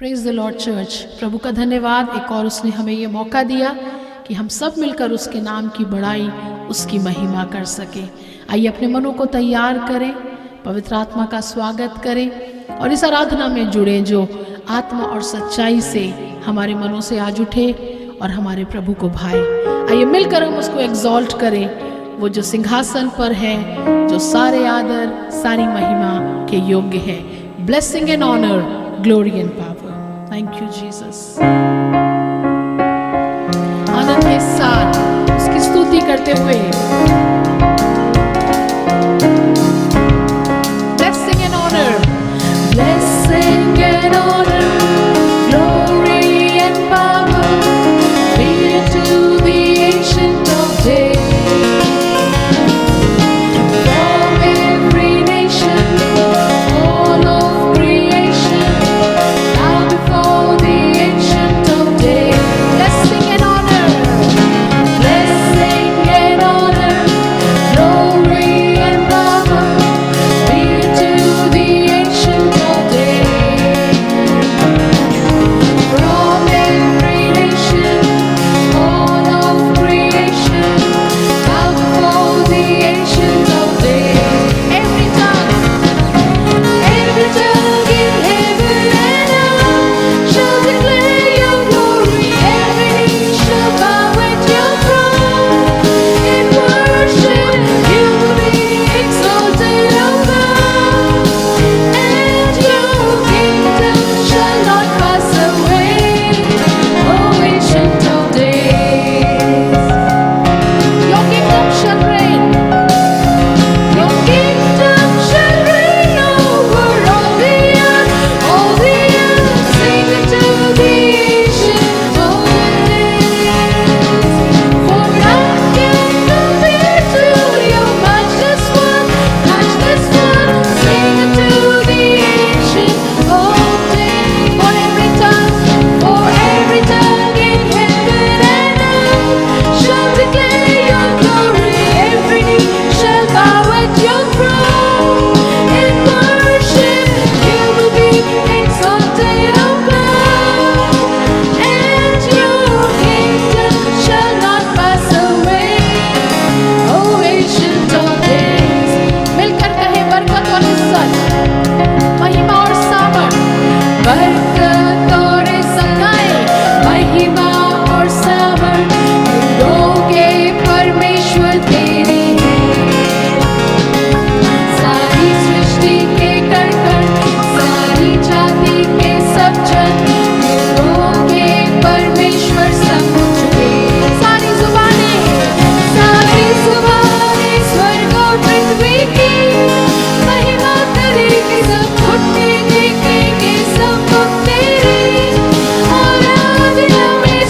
Praise the Lord church. प्रभु का धन्यवाद, एक और उसने हमें ये मौका दिया कि हम सब मिलकर उसके नाम की बड़ाई, उसकी महिमा कर सके। आइए अपने मनों को तैयार करें, पवित्र आत्मा का स्वागत करें और इस आराधना में जुड़े जो आत्मा और सच्चाई से हमारे मनों से आज उठे और हमारे प्रभु को भाए। आइए मिलकर हम उसको एग्जॉल्ट करें, वो जो सिंहासन पर है, जो सारे आदर सारी महिमा के योग्य है। Blessing and honour, glory and power. Thank you Jesus. आनंद के साथ उसकी स्तुति करते हुए blessing and honour, blessing and honour, glory and power be to the ancient of days. From every nation, all of creation, bow before the ancient of days. Blessing and honor, blessing and honor, glory and power be to the ancient of days. From every nation, all of creation, bow before the ancient of days. Every tongue in heaven and earth shall declare your glory. Every knee shall bow at your throne in worship. You will be exalted, O God, and your kingdom shall not pass away, O ancient of days. Your kingdom shall reign. Your kingdom shall reign over all the earth, all the earth. Sing it to the ancient of days. For I can compare to your matchless one, matchless one. Sing it to the ancient of days. For every tongue in heaven and earth shall declare your glory. Every knee shall bow at your throne in worship. You will be exalted, O God, and your kingdom shall not pass away, O ancient of days. मिलकर कहे बरकत और इज्जत, महिमा और सामर्थ, बरकत और सताए, महिमा और सामर्थ दोगे परमेश्वर तेरी है। सारी सृष्टि के कण कण, सारी जाति के सब जन दोगे परमेश्वर सब कुछ दे। सारी जुबानें स्वर्ग और पृथ्वी की महिमा करेंगे, सब घुटने टेकेंगे, सब तेरी आराधना में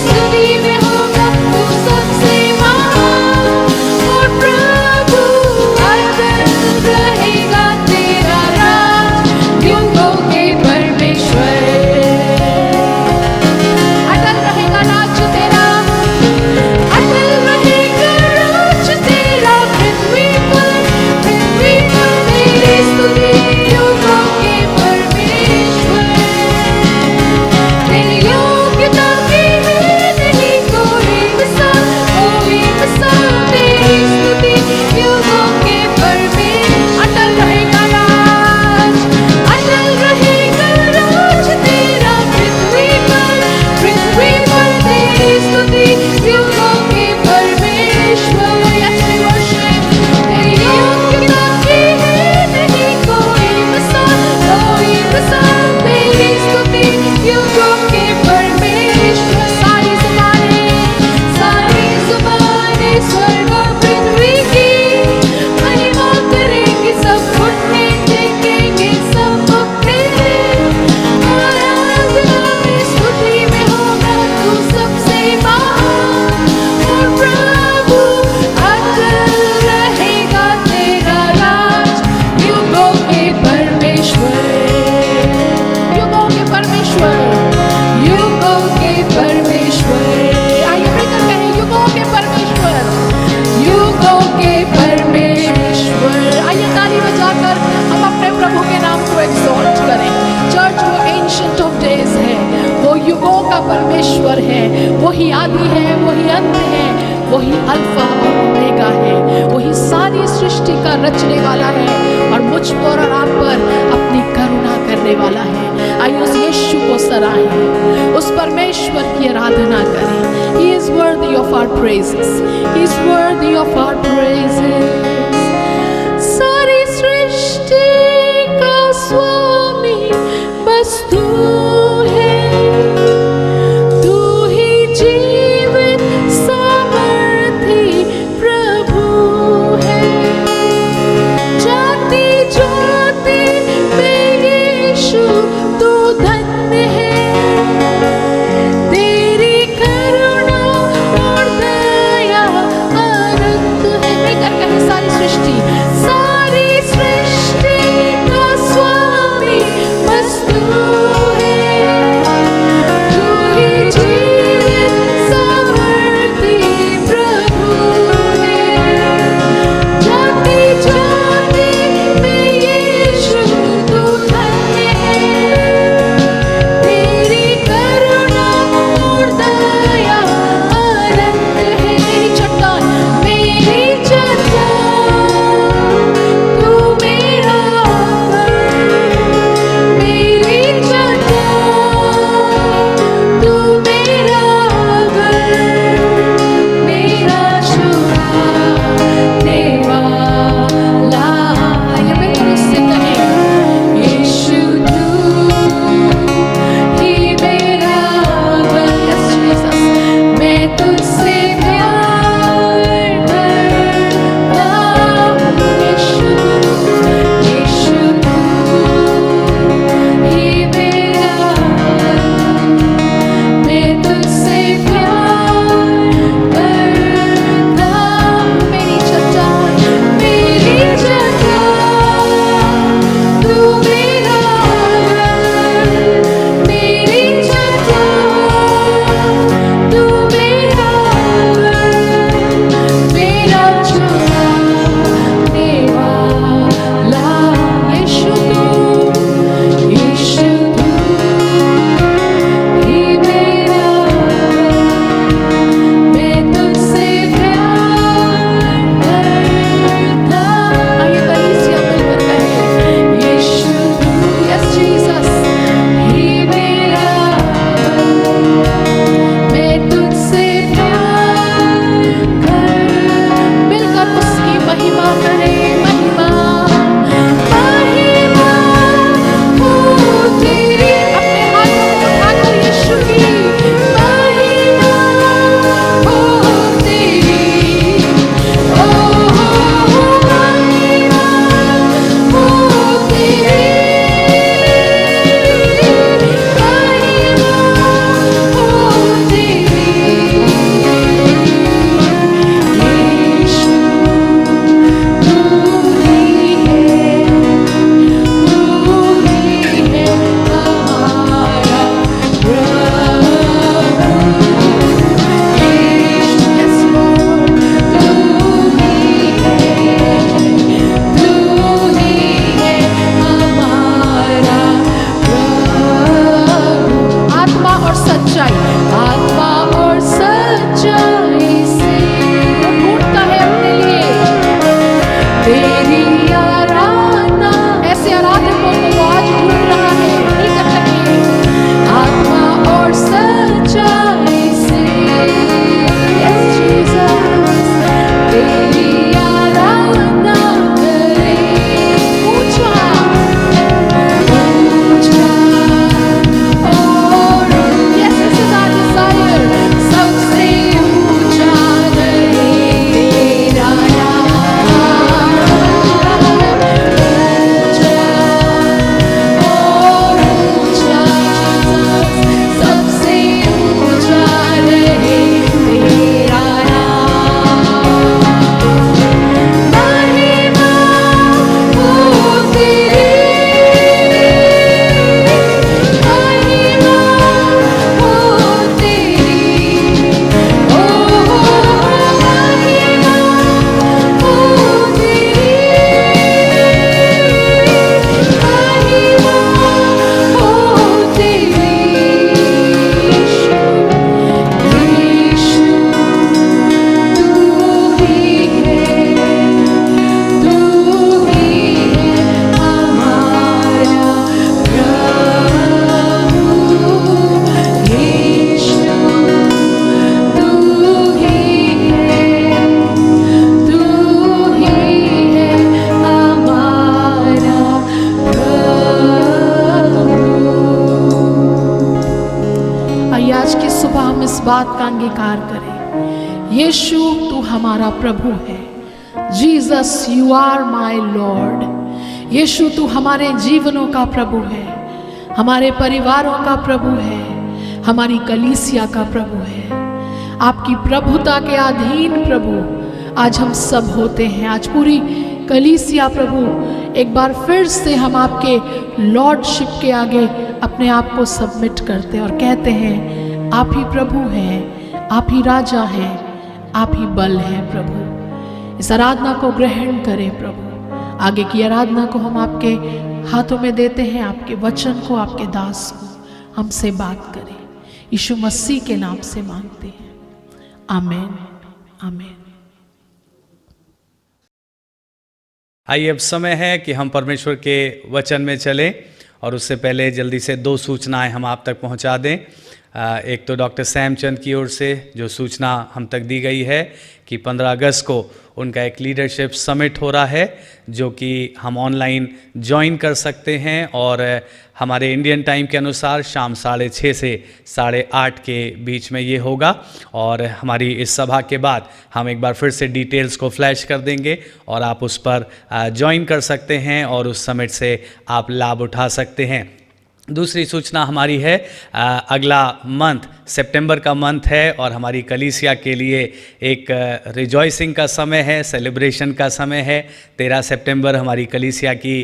परमेश्वर है, वही आदि है, वही अंत है, वही अल्फा और ओमेगा है, वही सारी सृष्टि का रचने वाला है और मुझ पर और आप पर अपनी करुणा करने वाला है। आइए उस यीशु को सराहें, उस परमेश्वर की आराधना करें। He is worthy of our praises. He is worthy of our praises. सारी सृष्टि का स्वामी बस तू है, तू ही जीवित सामर्थी प्रभु है। जाति जाति में यीशु तू धन्य है, तेरी करुणा और दया अनंत है। मिलकर कहें सारी बात का अंगीकार करें, यीशु तू हमारा प्रभु है। Jesus you are my Lord. यीशु तू हमारे जीवनों का प्रभु है, हमारे परिवारों का प्रभु है, हमारी कलीसिया का प्रभु है। आपकी प्रभुता के अधीन प्रभु आज हम सब होते हैं। आज पूरी कलीसिया प्रभु एक बार फिर से हम आपके लॉर्डशिप के आगे अपने आप को सबमिट करते हैं और कहते हैं आप ही प्रभु हैं, आप ही राजा हैं, आप ही बल हैं। प्रभु इस आराधना को ग्रहण करें प्रभु। आगे की आराधना को हम आपके हाथों में देते हैं, आपके वचन को, आपके दास को हमसे बात करें। यीशु मसीह के नाम से मांगते हैं, आमीन आमीन। आइए अब समय है कि हम परमेश्वर के वचन में चलें और उससे पहले जल्दी से 2 सूचनाएं हम आप तक पहुंचा दें। एक तो डॉक्टर सैमचंद की ओर से जो सूचना हम तक दी गई है कि 15 अगस्त को उनका एक लीडरशिप समिट हो रहा है जो कि हम ऑनलाइन ज्वाइन कर सकते हैं और हमारे इंडियन टाइम के अनुसार शाम 6:30 से 8:30 के बीच में ये होगा। और हमारी इस सभा के बाद हम एक बार फिर से डिटेल्स को फ्लैश कर देंगे और आप उस पर ज्वाइन कर सकते हैं और उस समिट से आप लाभ उठा सकते हैं। दूसरी सूचना हमारी है, अगला मंथ सितंबर का मंथ है और हमारी कलीसिया के लिए एक रिजॉइसिंग का समय है, सेलिब्रेशन का समय है। 13 सितंबर हमारी कलीसिया की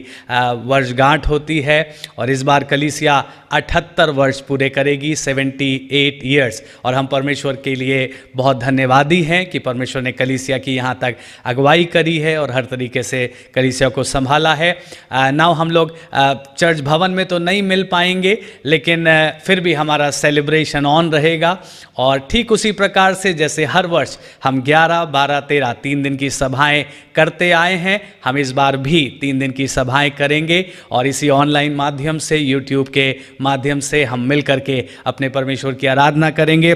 वर्षगांठ होती है और इस बार कलीसिया 78 वर्ष पूरे करेगी, 78 ईयर्स। और हम परमेश्वर के लिए बहुत धन्यवादी हैं कि परमेश्वर ने कलीसिया की यहाँ तक अगुवाई करी है और हर तरीके से कलीसिया को संभाला है। नाउ हम लोग चर्च भवन में तो नहीं मिल पाएंगे, लेकिन फिर भी हमारा सेलिब्रेशन ऑन रहेगा। और ठीक उसी प्रकार से जैसे हर वर्ष हम 11, 12, 13 3 दिन की सभाएं करते आए हैं, हम इस बार भी 3 दिन की सभाएं करेंगे और इसी ऑनलाइन माध्यम से, यूट्यूब के माध्यम से हम मिल करके अपने परमेश्वर की आराधना करेंगे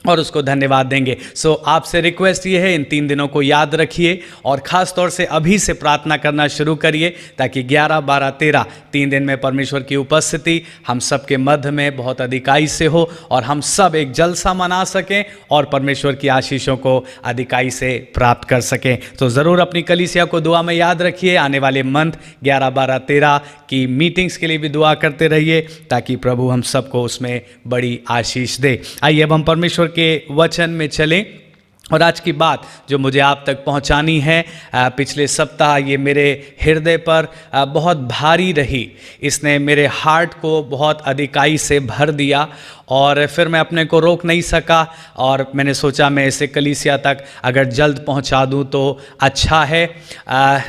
और उसको धन्यवाद देंगे। सो आपसे रिक्वेस्ट ये है, इन 3 दिनों को याद रखिए और ख़ास तौर से अभी से प्रार्थना करना शुरू करिए ताकि 11, 12, 13 3 दिन में परमेश्वर की उपस्थिति हम सब के मध्य में बहुत अधिकाई से हो और हम सब एक जलसा मना सकें और परमेश्वर की आशीषों को अधिकाई से प्राप्त कर सकें। तो ज़रूर अपनी कलीसिया को दुआ में याद रखिए। आने वाले मंथ 11, 12, 13 की मीटिंग्स के लिए भी दुआ करते रहिए ताकि प्रभु हम सबको उसमें बड़ी आशीष दे। आइए अब हम परमेश्वर के वचन में चलें और आज की बात जो मुझे आप तक पहुंचानी है, पिछले सप्ताह ये मेरे हृदय पर बहुत भारी रही। इसने मेरे हार्ट को बहुत अधिकाई से भर दिया और फिर मैं अपने को रोक नहीं सका और मैंने सोचा मैं इसे कलीसिया तक अगर जल्द पहुंचा दूं तो अच्छा है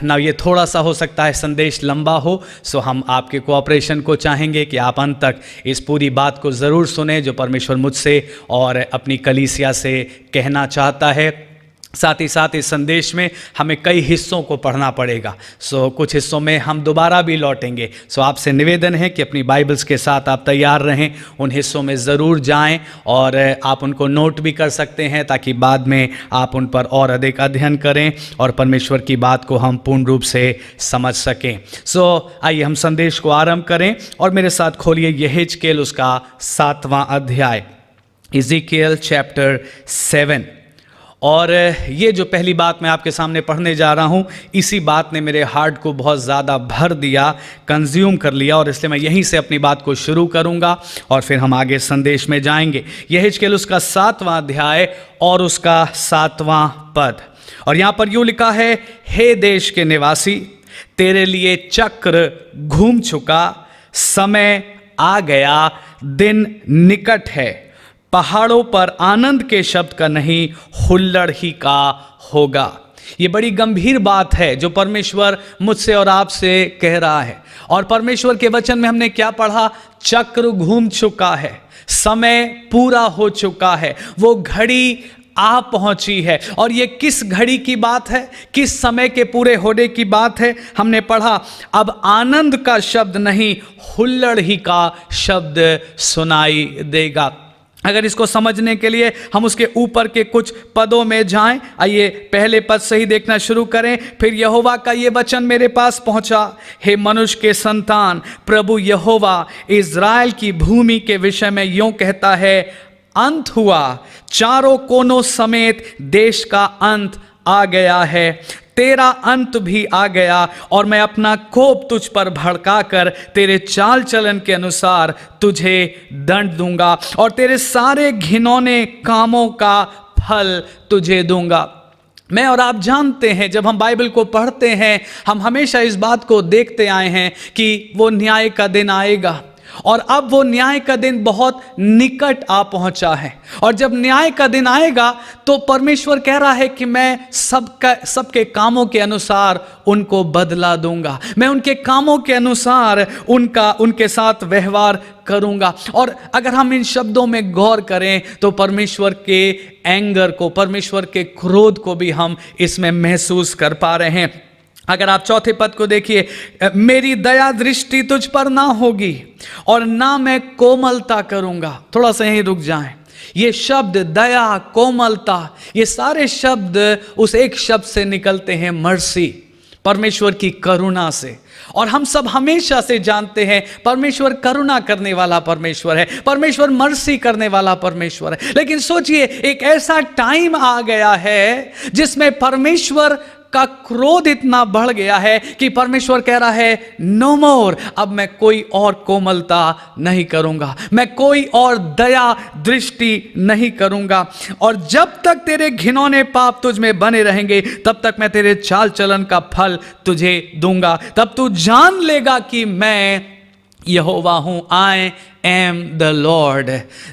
ना। ये थोड़ा सा हो सकता है संदेश लंबा हो, सो हम आपके कोऑपरेशन को चाहेंगे कि आप अंत तक इस पूरी बात को ज़रूर सुने जो परमेश्वर मुझसे और अपनी कलीसिया से कहना चाहता है। साथ ही साथ इस संदेश में हमें कई हिस्सों को पढ़ना पड़ेगा, सो कुछ हिस्सों में हम दोबारा भी लौटेंगे। सो आपसे निवेदन है कि अपनी बाइबल्स के साथ आप तैयार रहें, उन हिस्सों में ज़रूर जाएं और आप उनको नोट भी कर सकते हैं ताकि बाद में आप उन पर और अधिक अध्ययन करें और परमेश्वर की बात को हम पूर्ण रूप से समझ सकें। सो आइए हम संदेश को आरंभ करें और मेरे साथ खोलिए यहेजकेल उसका 7वां अध्याय, इज़ीकियल चैप्टर 7। और ये जो पहली बात मैं आपके सामने पढ़ने जा रहा हूँ, इसी बात ने मेरे हार्ट को बहुत ज़्यादा भर दिया, कंज्यूम कर लिया और इसलिए मैं यहीं से अपनी बात को शुरू करूँगा और फिर हम आगे संदेश में जाएंगे। यहेजकेल उसका 7वां अध्याय और उसका 7वां पद। और यहाँ पर यूँ लिखा है, हे देश के निवासी, तेरे लिए चक्र घूम चुका, समय आ गया, दिन निकट है। पहाड़ों पर आनंद के शब्द का नहीं, हुल्लड़ ही का होगा। ये बड़ी गंभीर बात है जो परमेश्वर मुझसे और आपसे कह रहा है। और परमेश्वर के वचन में हमने क्या पढ़ा? चक्र घूम चुका है, समय पूरा हो चुका है, वो घड़ी आ पहुंची है। और ये किस घड़ी की बात है, किस समय के पूरे होने की बात है? हमने पढ़ा, अब आनंद का शब्द नहीं, हुल्लड़ ही का शब्द सुनाई देगा। अगर इसको समझने के लिए हम उसके ऊपर के कुछ पदों में जाएं, आइए पहले पद से ही देखना शुरू करें। फिर यहोवा का ये वचन मेरे पास पहुंचा, हे मनुष्य के संतान, प्रभु यहोवा इज़राइल की भूमि के विषय में यूं कहता है, अंत हुआ, चारों कोनों समेत देश का अंत आ गया है। तेरा अंत भी आ गया और मैं अपना कोप तुझ पर भड़काकर तेरे चाल चलन के अनुसार तुझे दंड दूंगा और तेरे सारे घिनौने कामों का फल तुझे दूंगा। मैं और आप जानते हैं, जब हम बाइबल को पढ़ते हैं, हम हमेशा इस बात को देखते आए हैं कि वो न्याय का दिन आएगा और अब वो न्याय का दिन बहुत निकट आ पहुंचा है। और जब न्याय का दिन आएगा तो परमेश्वर कह रहा है कि मैं सबके कामों के अनुसार उनको बदला दूंगा, मैं उनके कामों के अनुसार उनके साथ व्यवहार करूंगा। और अगर हम इन शब्दों में गौर करें तो परमेश्वर के एंगर को, परमेश्वर के क्रोध को भी हम इसमें महसूस कर पा रहे हैं। अगर आप चौथे पद को देखिए, मेरी दया दृष्टि तुझ पर ना होगी और ना मैं कोमलता करूंगा। थोड़ा सा यहीं रुक जाएं। ये शब्द दया, कोमलता, ये सारे शब्द उस एक शब्द से निकलते हैं, मर्सी, परमेश्वर की करुणा से। और हम सब हमेशा से जानते हैं परमेश्वर करुणा करने वाला परमेश्वर है, परमेश्वर मर्सी करने वाला परमेश्वर है। लेकिन सोचिए, एक ऐसा टाइम आ गया है जिसमें परमेश्वर का क्रोध इतना बढ़ गया है कि परमेश्वर कह रहा है नो मोर, अब मैं कोई और कोमलता नहीं करूंगा, मैं कोई और दया दृष्टि नहीं करूंगा। और जब तक तेरे घिनौने पाप तुझ में बने रहेंगे तब तक मैं तेरे चाल चलन का फल तुझे दूंगा। तब तू जान लेगा कि मैं यहोवा हूं, आई एम द लॉर्ड।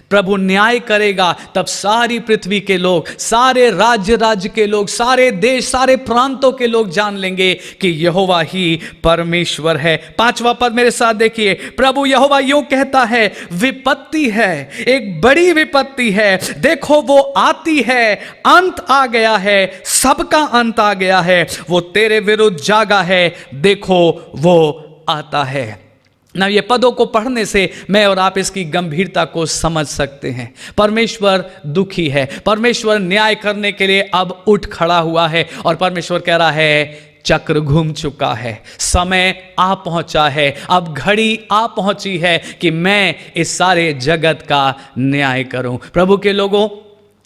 प्रभु न्याय करेगा तब सारी पृथ्वी के लोग, सारे राज्य के लोग, सारे देश, सारे प्रांतों के लोग जान लेंगे कि यहोवा ही परमेश्वर है। पांचवा पद मेरे साथ देखिए, प्रभु यहोवा यूं कहता है, विपत्ति है, एक बड़ी विपत्ति है, देखो वो आती है, अंत आ गया है, सबका अंत आ गया है, वो तेरे विरुद्ध जागा है, देखो वो आता है। ना ये पदों को पढ़ने से मैं और आप इसकी गंभीरता को समझ सकते हैं। परमेश्वर दुखी है, परमेश्वर न्याय करने के लिए अब उठ खड़ा हुआ है और परमेश्वर कह रहा है चक्र घूम चुका है, समय आ पहुंचा है, अब घड़ी आ पहुंची है कि मैं इस सारे जगत का न्याय करूं। प्रभु के लोगों,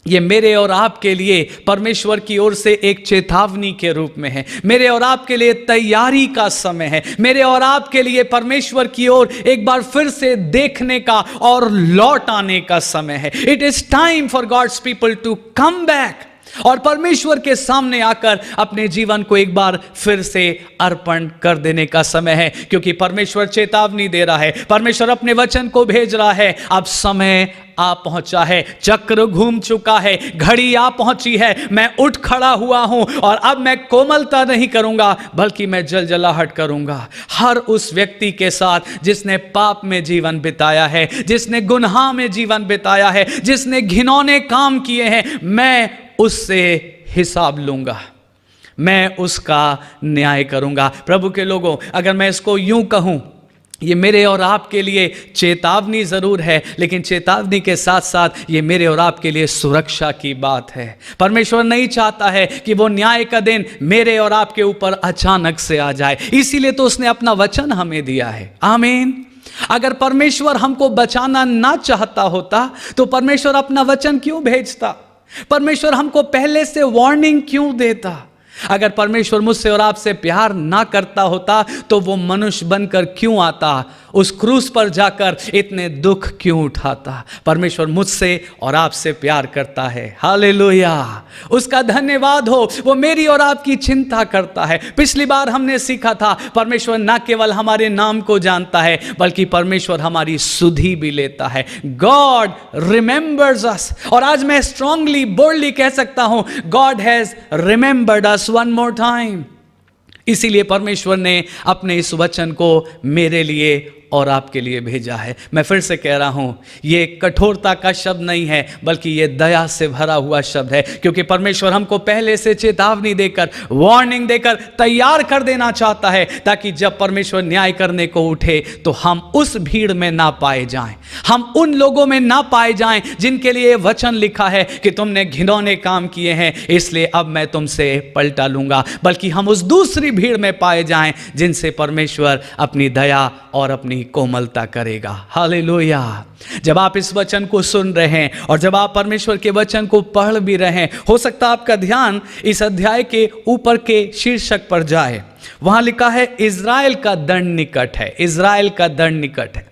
ये मेरे और आपके लिए परमेश्वर की ओर से एक चेतावनी के रूप में है, मेरे और आपके लिए तैयारी का समय है, मेरे और आपके लिए परमेश्वर की ओर एक बार फिर से देखने का और लौट आने का समय है। It is time for God's people to come back और परमेश्वर के सामने आकर अपने जीवन को एक बार फिर से अर्पण कर देने का समय है, क्योंकि परमेश्वर चेतावनी दे रहा है, परमेश्वर अपने वचन को भेज रहा है, अब समय आ पहुंचा है, चक्र घूम चुका है, घड़ी आ पहुंची है, मैं उठ खड़ा हुआ हूं और अब मैं कोमलता नहीं करूंगा बल्कि मैं जलजलाहट करूंगा हर उस व्यक्ति के साथ जिसने पाप में जीवन बिताया है, जिसने गुनाह में जीवन बिताया है, जिसने घिनौने काम किए हैं। मैं उससे हिसाब लूंगा, मैं उसका न्याय करूंगा। प्रभु के लोगों, अगर मैं इसको यूं कहूं, ये मेरे और आपके लिए चेतावनी जरूर है, लेकिन चेतावनी के साथ साथ ये मेरे और आपके लिए सुरक्षा की बात है। परमेश्वर नहीं चाहता है कि वो न्याय का दिन मेरे और आपके ऊपर अचानक से आ जाए, इसीलिए तो उसने अपना वचन हमें दिया है। आमीन। अगर परमेश्वर हमको बचाना ना चाहता होता तो परमेश्वर अपना वचन क्यों भेजता? परमेश्वर हमको पहले से वार्निंग क्यों देता? अगर परमेश्वर मुझसे और आपसे प्यार ना करता होता तो वो मनुष्य बनकर क्यों आता, उस क्रूस पर जाकर इतने दुख क्यों उठाता? परमेश्वर मुझसे और आपसे प्यार करता है। हालेलुया, उसका धन्यवाद हो। वो मेरी और आपकी चिंता करता है। पिछली बार हमने सीखा था परमेश्वर ना केवल हमारे नाम को जानता है बल्कि परमेश्वर हमारी सुधि भी लेता है। गॉड रिमेंबर्स अस। और आज मैं स्ट्रांगली बोल्डली कह सकता हूं, God has remembered us one more time. इसीलिए परमेश्वर ने अपने इस वचन को मेरे लिए और आपके लिए भेजा है। मैं फिर से कह रहा हूं, ये कठोरता का शब्द नहीं है बल्कि ये दया से भरा हुआ शब्द है, क्योंकि परमेश्वर हमको पहले से चेतावनी देकर, वार्निंग देकर तैयार कर देना चाहता है, ताकि जब परमेश्वर न्याय करने को उठे तो हम उस भीड़ में ना पाए जाएं, हम उन लोगों में ना पाए जाएं जिनके लिए वचन लिखा है कि तुमने घिनौने काम किए हैं इसलिए अब मैं तुमसे पलटा लूंगा, बल्कि हम उस दूसरी भीड़ में पाए जाएं जिनसे परमेश्वर अपनी दया और अपनी भी कोमलता करेगा। हालेलुया। जब आप इस वचन को सुन रहे हैं और जब आप परमेश्वर के वचन को पढ़ भी रहे हैं, हो सकता है आपका ध्यान इस अध्याय के ऊपर के शीर्षक पर जाए। वहां लिखा है इज़राइल का दंड निकट है, इज़राइल का दंड निकट है।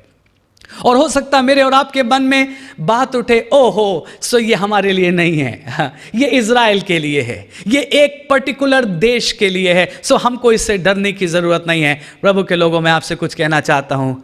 और हो सकता है मेरे और आपके मन में बात उठे, ओहो सो ये हमारे लिए नहीं है, ये इज़राइल के लिए है, ये एक पर्टिकुलर देश के लिए है, सो हमको इससे डरने की ज़रूरत नहीं है। प्रभु के लोगों, मैं आपसे कुछ कहना चाहता हूँ,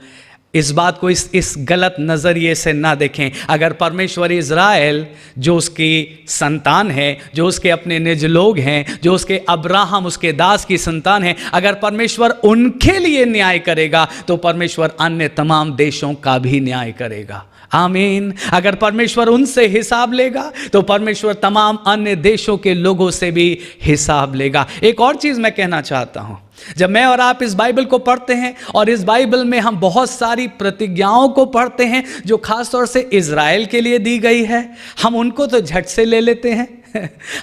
इस बात को इस गलत नज़रिए से ना देखें। अगर परमेश्वर इज़राइल जो उसकी संतान है, जो उसके अपने निज लोग हैं, जो उसके अब्राहम उसके दास की संतान है, अगर परमेश्वर उनके लिए न्याय करेगा तो परमेश्वर अन्य तमाम देशों का भी न्याय करेगा। आमीन। अगर परमेश्वर उनसे हिसाब लेगा तो परमेश्वर तमाम अन्य देशों के लोगों से भी हिसाब लेगा। एक और चीज़ मैं कहना चाहता हूँ, जब मैं और आप इस बाइबल को पढ़ते हैं और इस बाइबल में हम बहुत सारी प्रतिज्ञाओं को पढ़ते हैं जो खास तौर से इज़राइल के लिए दी गई है, हम उनको तो झट से ले लेते हैं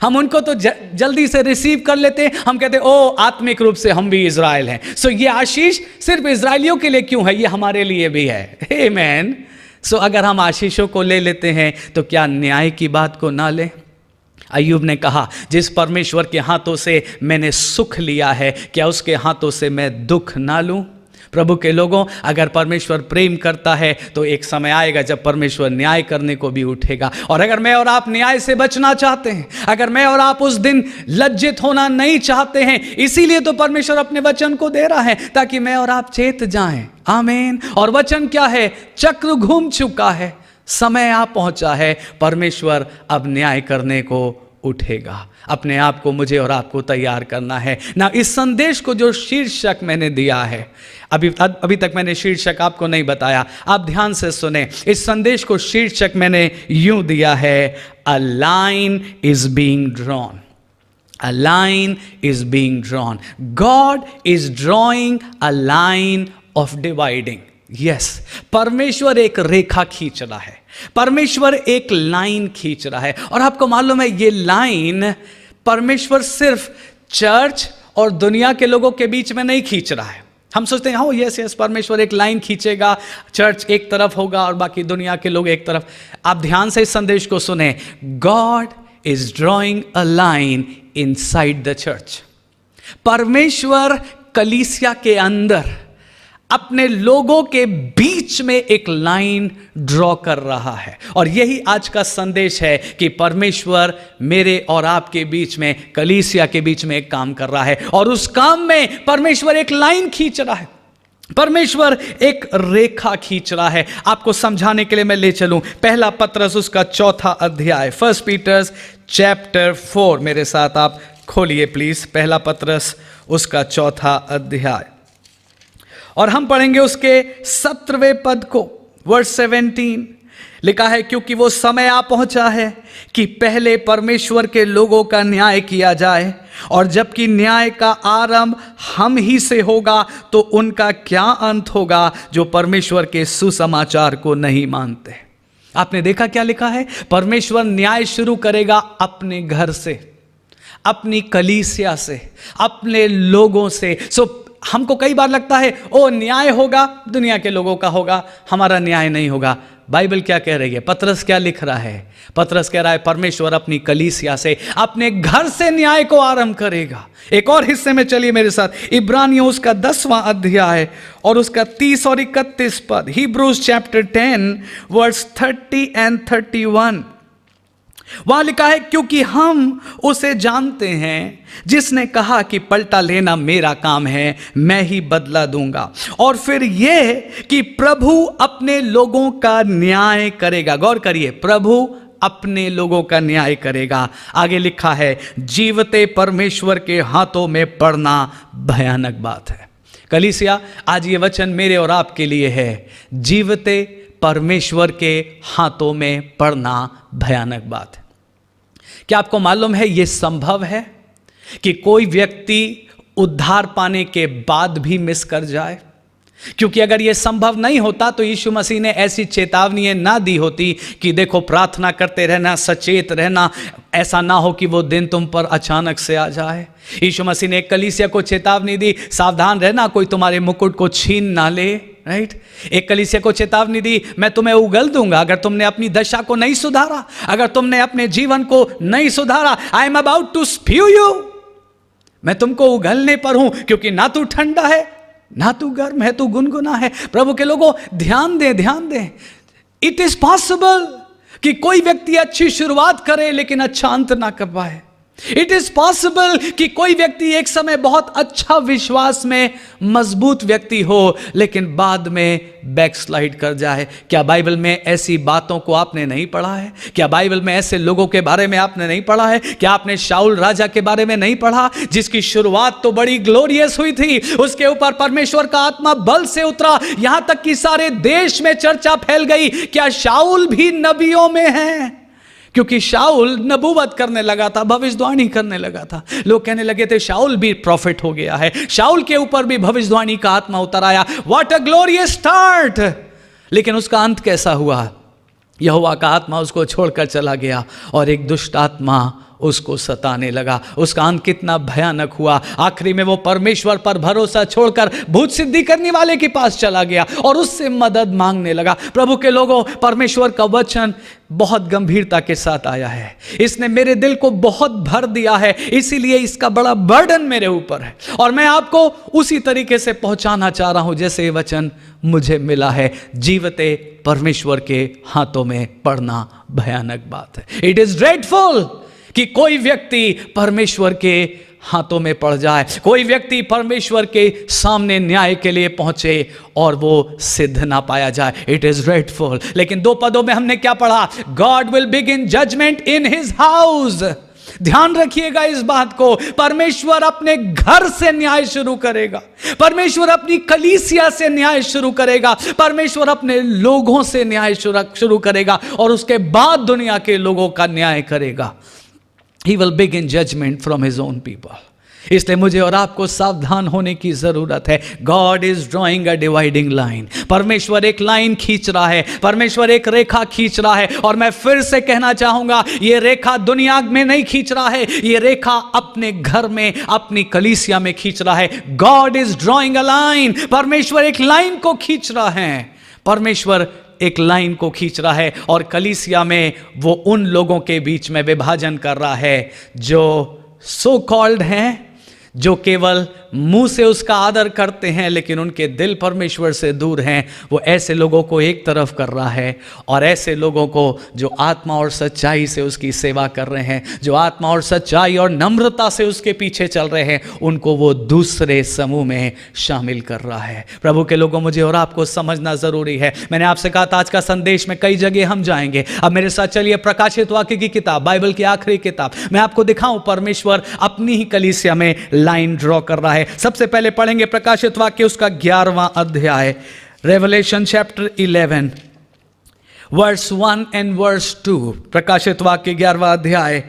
हम उनको तो जल्दी से रिसीव कर लेते हैं। हम कहते हैं ओ आत्मिक रूप से हम भी इज़राइल हैं, सो ये आशीष सिर्फ इज़राइलियों के लिए क्यों है, ये हमारे लिए भी है। आमीन। सो अगर हम आशीषों को ले लेते हैं तो क्या न्याय की बात को ना लें? अय्यूब ने कहा, जिस परमेश्वर के हाथों से मैंने सुख लिया है, क्या उसके हाथों से मैं दुख ना लूं? प्रभु के लोगों, अगर परमेश्वर प्रेम करता है तो एक समय आएगा जब परमेश्वर न्याय करने को भी उठेगा। और अगर मैं और आप न्याय से बचना चाहते हैं, अगर मैं और आप उस दिन लज्जित होना नहीं चाहते हैं, इसीलिए तो परमेश्वर अपने वचन को दे रहा है ताकि मैं और आप चेत जाएं। आमीन। और वचन क्या है? चक्र घूम चुका है, समय आ पहुंचा है, परमेश्वर अब न्याय करने को उठेगा। अपने आप को, मुझे और आपको तैयार करना है ना। इस संदेश को जो शीर्षक मैंने दिया है, अभी तक मैंने शीर्षक आपको नहीं बताया, आप ध्यान से सुने। इस संदेश को शीर्षक मैंने यूं दिया है, अ line is being drawn. A line is being drawn. God is drawing a line of dividing. Yes, परमेश्वर एक रेखा खींच रहा है, परमेश्वर एक लाइन खींच रहा है। और आपको मालूम है ये लाइन परमेश्वर सिर्फ चर्च और दुनिया के लोगों के बीच में नहीं खींच रहा है। हम सोचते हैं हाँ यस यस परमेश्वर एक लाइन खींचेगा, चर्च एक तरफ होगा और बाकी दुनिया के लोग एक तरफ। आप ध्यान से इस संदेश को सुने। God is drawing a line inside the church. परमेश्वर कलीसिया के अंदर अपने लोगों के बीच में एक लाइन ड्रॉ कर रहा है। और यही आज का संदेश है कि परमेश्वर मेरे और आपके बीच में, कलीसिया के बीच में एक काम कर रहा है और उस काम में परमेश्वर एक लाइन खींच रहा है, परमेश्वर एक रेखा खींच रहा है। आपको समझाने के लिए मैं ले चलूं पहला पत्रस उसका 4 अध्याय, 1 पीटर्स चैप्टर 4। मेरे साथ आप खोलिए प्लीज, पहला पत्रस उसका 4 अध्याय और हम पढ़ेंगे उसके 17वें पद को, वर्स 17। लिखा है, क्योंकि वो समय आ पहुंचा है कि पहले परमेश्वर के लोगों का न्याय किया जाए, और जबकि न्याय का आरंभ हम ही से होगा तो उनका क्या अंत होगा जो परमेश्वर के सुसमाचार को नहीं मानते। आपने देखा क्या लिखा है? परमेश्वर न्याय शुरू करेगा अपने घर से, अपनी कलीसिया से, अपने लोगों से। हमको कई बार लगता है ओ न्याय होगा, दुनिया के लोगों का होगा, हमारा न्याय नहीं होगा। बाइबल क्या कह रही है? पतरस क्या लिख रहा है? पतरस कह रहा है परमेश्वर अपनी कलीसिया से, अपने घर से न्याय को आरंभ करेगा। एक और हिस्से में चलिए मेरे साथ, इब्रानियों उसका 10वां अध्याय और उसका 30 और 31 पद, हिब्रूज चैप्टर 10 वर्स 30 एंड 31। वहां लिखा है, क्योंकि हम उसे जानते हैं जिसने कहा कि पलटा लेना मेरा काम है, मैं ही बदला दूंगा। और फिर यह कि प्रभु अपने लोगों का न्याय करेगा। गौर करिए, प्रभु अपने लोगों का न्याय करेगा। आगे लिखा है, जीवते परमेश्वर के हाथों में पड़ना भयानक बात है। कलीसिया, आज ये वचन मेरे और आपके लिए है, जीवते परमेश्वर के हाथों में पड़ना भयानक बात है। क्या आपको मालूम है यह संभव है कि कोई व्यक्ति उद्धार पाने के बाद भी मिस कर जाए? क्योंकि अगर यह संभव नहीं होता तो यीशु मसीह ने ऐसी चेतावनी ना दी होती कि देखो प्रार्थना करते रहना, सचेत रहना, ऐसा ना हो कि वो दिन तुम पर अचानक से आ जाए। यीशु मसीह ने एक कलीसिया को चेतावनी दी, सावधान रहना कोई तुम्हारे मुकुट को छीन ना ले। राइट। एक कलीसिया को चेतावनी दी, मैं तुम्हें उगल दूंगा अगर तुमने अपनी दशा को नहीं सुधारा, अगर तुमने अपने जीवन को नहीं सुधारा। I am about to spew you, मैं तुमको उगलने पर हूं, क्योंकि ना तू ठंडा है ना तू गर्म है, तू गुनगुना है। प्रभु के लोगों, ध्यान दें, ध्यान दें। इट इज पॉसिबल कि कोई व्यक्ति अच्छी शुरुआत करे लेकिन अच्छा अंत ना कर पाए। इट इज पॉसिबल कि कोई व्यक्ति एक समय बहुत अच्छा विश्वास में मजबूत व्यक्ति हो लेकिन बाद में बैकस्लाइड कर जाए। क्या बाइबल में ऐसी बातों को आपने नहीं पढ़ा है? क्या बाइबल में ऐसे लोगों के बारे में आपने नहीं पढ़ा है? क्या आपने शाऊल राजा के बारे में नहीं पढ़ा, जिसकी शुरुआत तो बड़ी ग्लोरियस हुई थी, उसके ऊपर परमेश्वर का आत्मा बल से उतरा, यहां तक कि सारे देश में चर्चा फैल गई, क्या शाऊल भी नबियों में है? क्योंकि शाऊल नबूवत करने लगा था, भविष्यवाणी करने लगा था। लोग कहने लगे थे शाऊल भी प्रॉफिट हो गया है, शाऊल के ऊपर भी भविष्यवाणी का आत्मा उतर आया। What a glorious start! लेकिन उसका अंत कैसा हुआ? यहोवा का आत्मा उसको छोड़कर चला गया और एक दुष्ट आत्मा उसको सताने लगा। उसका अंत कितना भयानक हुआ! आखिरी में वो परमेश्वर पर भरोसा छोड़कर भूत सिद्धि करने वाले के पास चला गया और उससे मदद मांगने लगा। प्रभु के लोगों, परमेश्वर का वचन बहुत गंभीरता के साथ आया है, इसने मेरे दिल को बहुत भर दिया है, इसीलिए इसका बड़ा बर्डन मेरे ऊपर है और मैं आपको उसी तरीके से पहुंचाना चाह रहा हूं जैसे ये वचन मुझे मिला है। जीवते परमेश्वर के हाथों में पड़ना भयानक बात है। इट इज ड्रेडफुल कि कोई व्यक्ति परमेश्वर के हाथों में पड़ जाए, कोई व्यक्ति परमेश्वर के सामने न्याय के लिए पहुंचे और वो सिद्ध ना पाया जाए। It is dreadful. लेकिन 2 पदों में हमने क्या पढ़ा? God will begin judgement in his house. ध्यान रखिएगा इस बात को, परमेश्वर अपने घर से न्याय शुरू करेगा, परमेश्वर अपनी कलीसिया से न्याय शुरू करेगा, परमेश्वर अपने लोगों से न्याय शुरू करेगा और उसके बाद दुनिया के लोगों का न्याय करेगा। He will begin judgment from his own people. इसलिए मुझे और आपको सावधान होने की जरूरत है। God is drawing a dividing line. परमेश्वर एक लाइन खींच रहा है, परमेश्वर एक रेखा खींच रहा है। और मैं फिर से कहना चाहूंगा, ये रेखा दुनिया में नहीं खींच रहा है, ये रेखा अपने घर में, अपनी कलीसिया में खींच रहा है। God is drawing a line. परमेश्वर एक लाइन को खींच रहा है, परमेश्वर एक लाइन को खींच रहा है और कलीसिया में वो उन लोगों के बीच में विभाजन कर रहा है जो सो कॉल्ड हैं, जो केवल मुंह से उसका आदर करते हैं लेकिन उनके दिल परमेश्वर से दूर हैं। वो ऐसे लोगों को एक तरफ कर रहा है और ऐसे लोगों को जो आत्मा और सच्चाई से उसकी सेवा कर रहे हैं, जो आत्मा और सच्चाई और नम्रता से उसके पीछे चल रहे हैं, उनको वो दूसरे समूह में शामिल कर रहा है। प्रभु के लोगों, मुझे और आपको समझना जरूरी है। मैंने आपसे कहा था आज का संदेश में कई जगह हम जाएंगे। अब मेरे साथ चलिए प्रकाशित वाक्य की किताब, बाइबल की आखिरी किताब, मैं आपको दिखाऊं परमेश्वर अपनी ही कलीसिया में लाइन ड्रॉ कर रहा है। सबसे पहले पढ़ेंगे प्रकाशित वाक्य उसका 11वां अध्याय, Revelation chapter 11 verse 1 and verse 2। प्रकाशित वाक्य 11वां अध्याय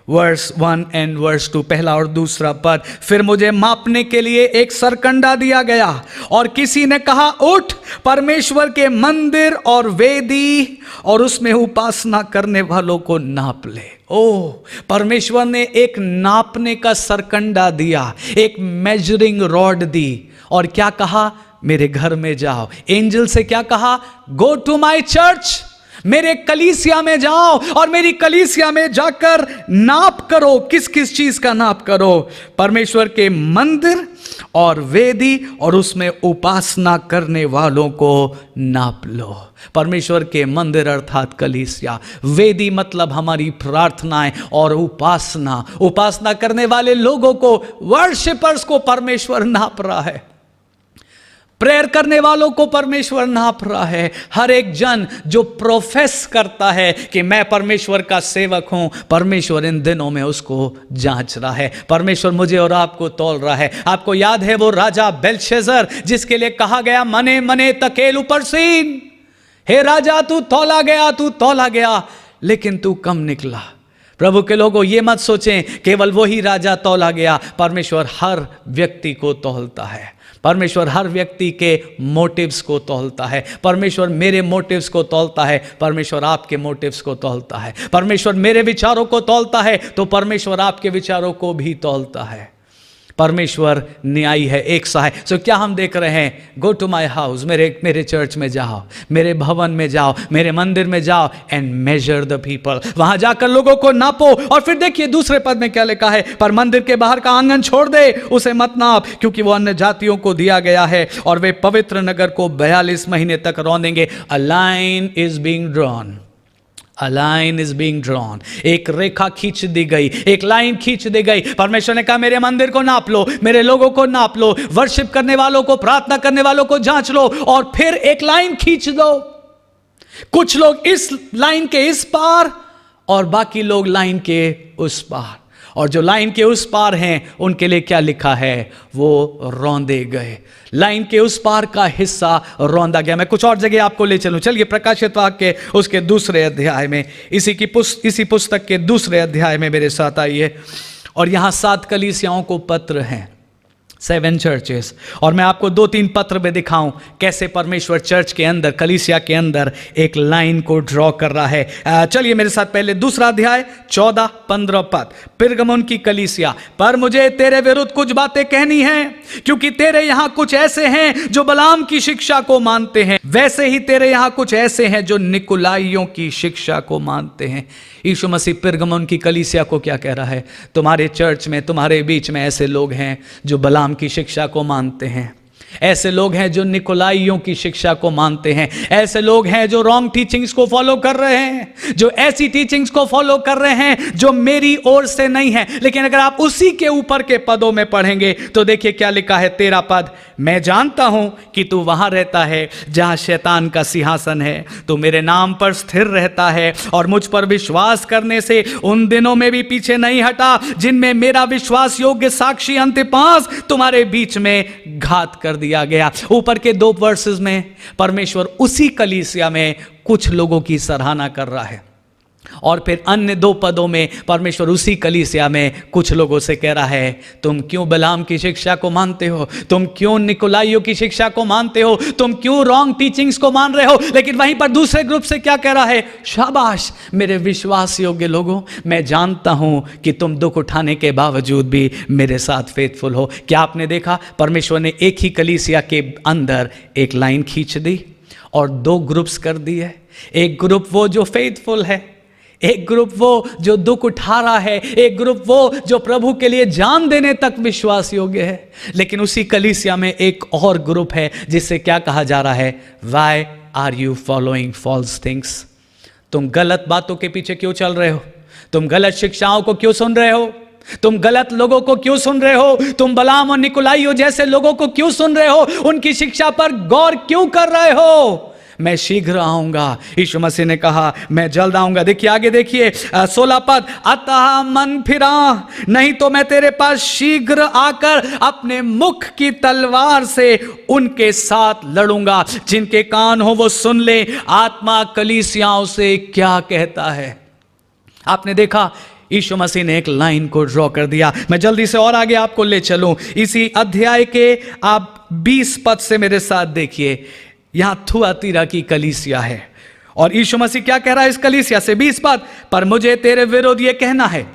वर्स 1 एंड वर्स 2, पहला और दूसरा पद। फिर मुझे मापने के लिए एक सरकंडा दिया गया और किसी ने कहा, उठ, परमेश्वर के मंदिर और वेदी और उसमें उपासना करने वालों को नाप ले। ओह, परमेश्वर ने एक नापने का सरकंडा दिया, एक मेजरिंग रॉड दी और क्या कहा? मेरे घर में जाओ। एंजल से क्या कहा? गो टू माई चर्च, मेरे कलीसिया में जाओ और मेरी कलीसिया में जाकर नाप करो। किस किस चीज का नाप करो? परमेश्वर के मंदिर और वेदी और उसमें उपासना करने वालों को नाप लो। परमेश्वर के मंदिर अर्थात कलीसिया, वेदी मतलब हमारी प्रार्थनाएं और उपासना करने वाले लोगों को, वर्शिपर्स को परमेश्वर नाप रहा है। प्रेयर करने वालों को परमेश्वर नाप रहा है। हर एक जन जो प्रोफेस करता है कि मैं परमेश्वर का सेवक हूं, परमेश्वर इन दिनों में उसको जांच रहा है। परमेश्वर मुझे और आपको तौल रहा है। आपको याद है वो राजा बेलशेजर जिसके लिए कहा गया, मने मने तकेल उपरसीन, हे राजा तू तौला गया लेकिन तू कम निकला। प्रभु के लोगों, ये मत सोचें केवल वही राजा तौला गया। परमेश्वर हर व्यक्ति को तौलता है, परमेश्वर हर व्यक्ति के मोटिव्स को तौलता है। परमेश्वर मेरे मोटिव्स को तौलता है, परमेश्वर आपके मोटिव्स को तौलता है। परमेश्वर मेरे विचारों को तौलता है तो परमेश्वर आपके विचारों को भी तौलता है। परमेश्वर न्यायी है, एक सहाय। सो क्या हम देख रहे हैं? गो टू माई हाउस, मेरे चर्च में जाओ, मेरे भवन में जाओ, मेरे मंदिर में जाओ, एंड मेजर द पीपल। वहां जाकर लोगों को नापो। और फिर देखिए दूसरे पद में क्या लिखा है, पर मंदिर के बाहर का आंगन छोड़ दे, उसे मत नाप, क्योंकि वो अन्य जातियों को दिया गया है और वे पवित्र नगर को 42 महीने तक रौंदेंगे। A line is being drawn, A line is being drawn. एक रेखा खींच दी गई, एक लाइन खींच दी गई। परमेश्वर ने कहा मेरे मंदिर को नाप लो, मेरे लोगों को नाप लो, वर्शिप करने वालों को, प्रार्थना करने वालों को जांच लो और फिर एक लाइन खींच दो। कुछ लोग इस लाइन के इस पार और बाकी लोग लाइन के उस पार। और जो लाइन के उस पार हैं उनके लिए क्या लिखा है? वो रौंदे गए। लाइन के उस पार का हिस्सा रौंदा गया। मैं कुछ और जगह आपको ले चलूं। चलिए प्रकाशित वाक्य के उसके दूसरे अध्याय में, इसी पुस्तक के दूसरे अध्याय में मेरे साथ आइए। और यहां 7 कलीसियाओं को पत्र हैं, 7 चर्चेस। और मैं आपको 2-3 पत्र में दिखाऊं कैसे परमेश्वर चर्च के अंदर, कलीसिया के अंदर एक लाइन को ड्रॉ कर रहा है। चलिए मेरे साथ पहले दूसरा अध्याय 14-15 पद। पिरगमुन की कलीसिया, पर मुझे तेरे विरुद्ध कुछ बातें कहनी हैं, क्योंकि तेरे यहां कुछ ऐसे हैं जो बलाम की शिक्षा को मानते हैं, वैसे ही तेरे यहां कुछ ऐसे हैं जो निकुलाइयों की शिक्षा को मानते हैं। यीशु मसीह पिरगमुन की कलीसिया को क्या कह रहा है? तुम्हारे चर्च में, तुम्हारे बीच में ऐसे लोग हैं जो बलाम की शिक्षा को मानते हैं, ऐसे लोग हैं जो निकोलाइयों की शिक्षा को मानते हैं, ऐसे लोग हैं जो रॉन्ग टीचिंग्स को फॉलो कर रहे हैं, जो ऐसी टीचिंग्स को फॉलो कर रहे हैं जो मेरी ओर से नहीं है। लेकिन अगर आप उसी के ऊपर के पदों में पढ़ेंगे तो देखिए क्या लिखा है, 13 पद। मैं जानता हूं कि तू वहां रहता है जहां शैतान का सिंहासन है, तू मेरे नाम पर स्थिर रहता है और मुझ पर विश्वास करने से उन दिनों में भी पीछे नहीं हटा जिनमें मेरा विश्वास योग्य साक्षी अंतिपास तुम्हारे बीच में घात कर दिया गया। ऊपर के 2 वर्सेस में परमेश्वर उसी कलीसिया में कुछ लोगों की सराहना कर रहा है और फिर अन्य 2 पदों में परमेश्वर उसी कलीसिया में कुछ लोगों से कह रहा है, तुम क्यों बलाम की शिक्षा को मानते हो, तुम क्यों निकोलाइयों की शिक्षा को मानते हो, तुम क्यों रॉन्ग टीचिंग्स को मान रहे हो। लेकिन वहीं पर दूसरे ग्रुप से क्या कह रहा है, शाबाश मेरे विश्वास योग्य लोगों, मैं जानता हूं कि तुम दुख उठाने के बावजूद भी मेरे साथ फेथफुल हो। क्या आपने देखा, परमेश्वर ने एक ही कलीसिया के अंदर एक लाइन खींच दी और 2 ग्रुप्स कर दिए। एक ग्रुप वो जो फेथफुल है, एक ग्रुप वो जो दुख उठा रहा है, एक ग्रुप वो जो प्रभु के लिए जान देने तक विश्वास योग्य है। लेकिन उसी कलीसिया में एक और ग्रुप है जिससे क्या कहा जा रहा है, why are you following false things. तुम गलत बातों के पीछे क्यों चल रहे हो, तुम गलत शिक्षाओं को क्यों सुन रहे हो, तुम गलत लोगों को क्यों सुन रहे हो, तुम बलाम और निकोलाइयों जैसे लोगों को क्यों सुन रहे हो, उनकी शिक्षा पर गौर क्यों कर रहे हो। मैं शीघ्र आऊंगा, यीशु मसीह ने कहा मैं जल्द आऊंगा। देखिए आगे देखिए 16 पद, अतः मन फिरा, नहीं तो मैं तेरे पास शीघ्र आकर अपने मुख की तलवार से उनके साथ लड़ूंगा। जिनके कान हो वो सुन ले, आत्मा कलीसियाओं से क्या कहता है। आपने देखा यीशु मसीह ने एक लाइन को ड्रॉ कर दिया। मैं जल्दी से और आगे आपको ले चलूं, इसी अध्याय के आप 20 पद से मेरे साथ देखिए। यहां थुआतीरा की कलीसिया है और यीशु मसीह क्या कह रहा है इस कलीसिया से, 20 पद, पर मुझे तेरे विरुद्ध यह कहना है